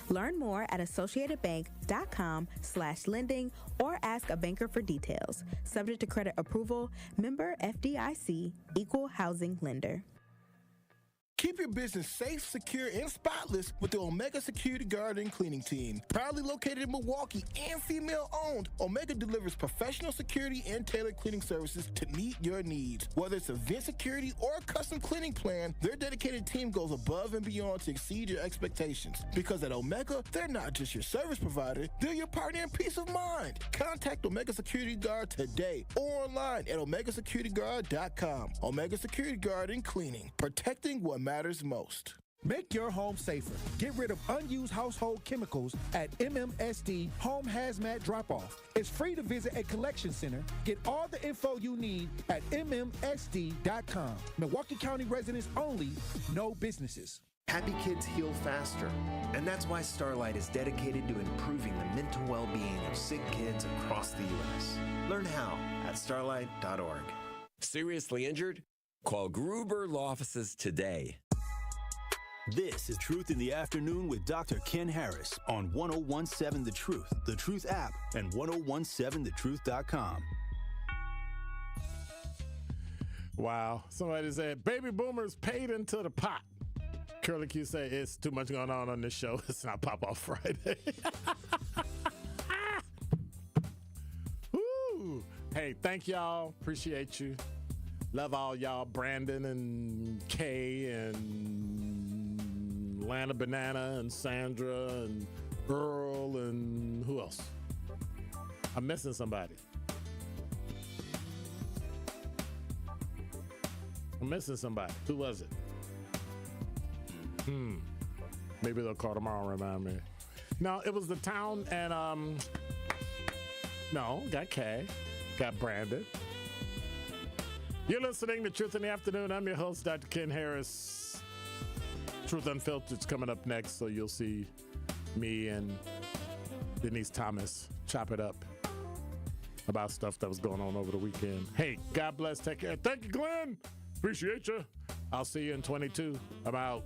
Learn more at associatedbank.com/lending or ask a banker for details. Subject to credit approval, member FDIC, equal housing lender. Keep your business safe, secure, and spotless with the Omega Security Guard and Cleaning Team. Proudly located in Milwaukee and female-owned, Omega delivers professional security and tailored cleaning services to meet your needs. Whether it's event security or a custom cleaning plan, their dedicated team goes above and beyond to exceed your expectations. Because at Omega, they're not just your service provider, they're your partner in peace of mind. Contact Omega Security Guard today or online at omegasecurityguard.com. Omega Security Guard and Cleaning, protecting what matters most. Make your home safer. Get rid of unused household chemicals at MMSD Home Hazmat Drop-Off. It's free to visit a collection center. Get all the info you need at MMSD.com. Milwaukee County residents only, no businesses. Happy kids heal faster, and that's why Starlight is dedicated to improving the mental well-being of sick kids across the U.S. Learn how at starlight.org. Seriously injured? Call Gruber Law Offices today. This is Truth in the Afternoon with Dr. Ken Harris on 1017 The Truth app, and 1017thetruth.com. Wow. Somebody said, baby boomers paid into the pot. Curly Q said, it's too much going on this show. It's not Pop-Off Friday. Woo! Hey, thank y'all. Appreciate you. Love all y'all. Brandon and Kay and Lana Banana and Sandra and Earl and who else? I'm missing somebody. Who was it? Maybe they'll call tomorrow and remind me. No, it was the town and no, got Kay, got Brandon. You're listening to Truth in the Afternoon. I'm your host, Dr. Ken Harris. Truth Unfiltered's coming up next, so you'll see me and Denise Thomas chop it up about stuff that was going on over the weekend. Hey, God bless. Take care. Thank you, Glenn. Appreciate you. I'll see you in 22. I'm out.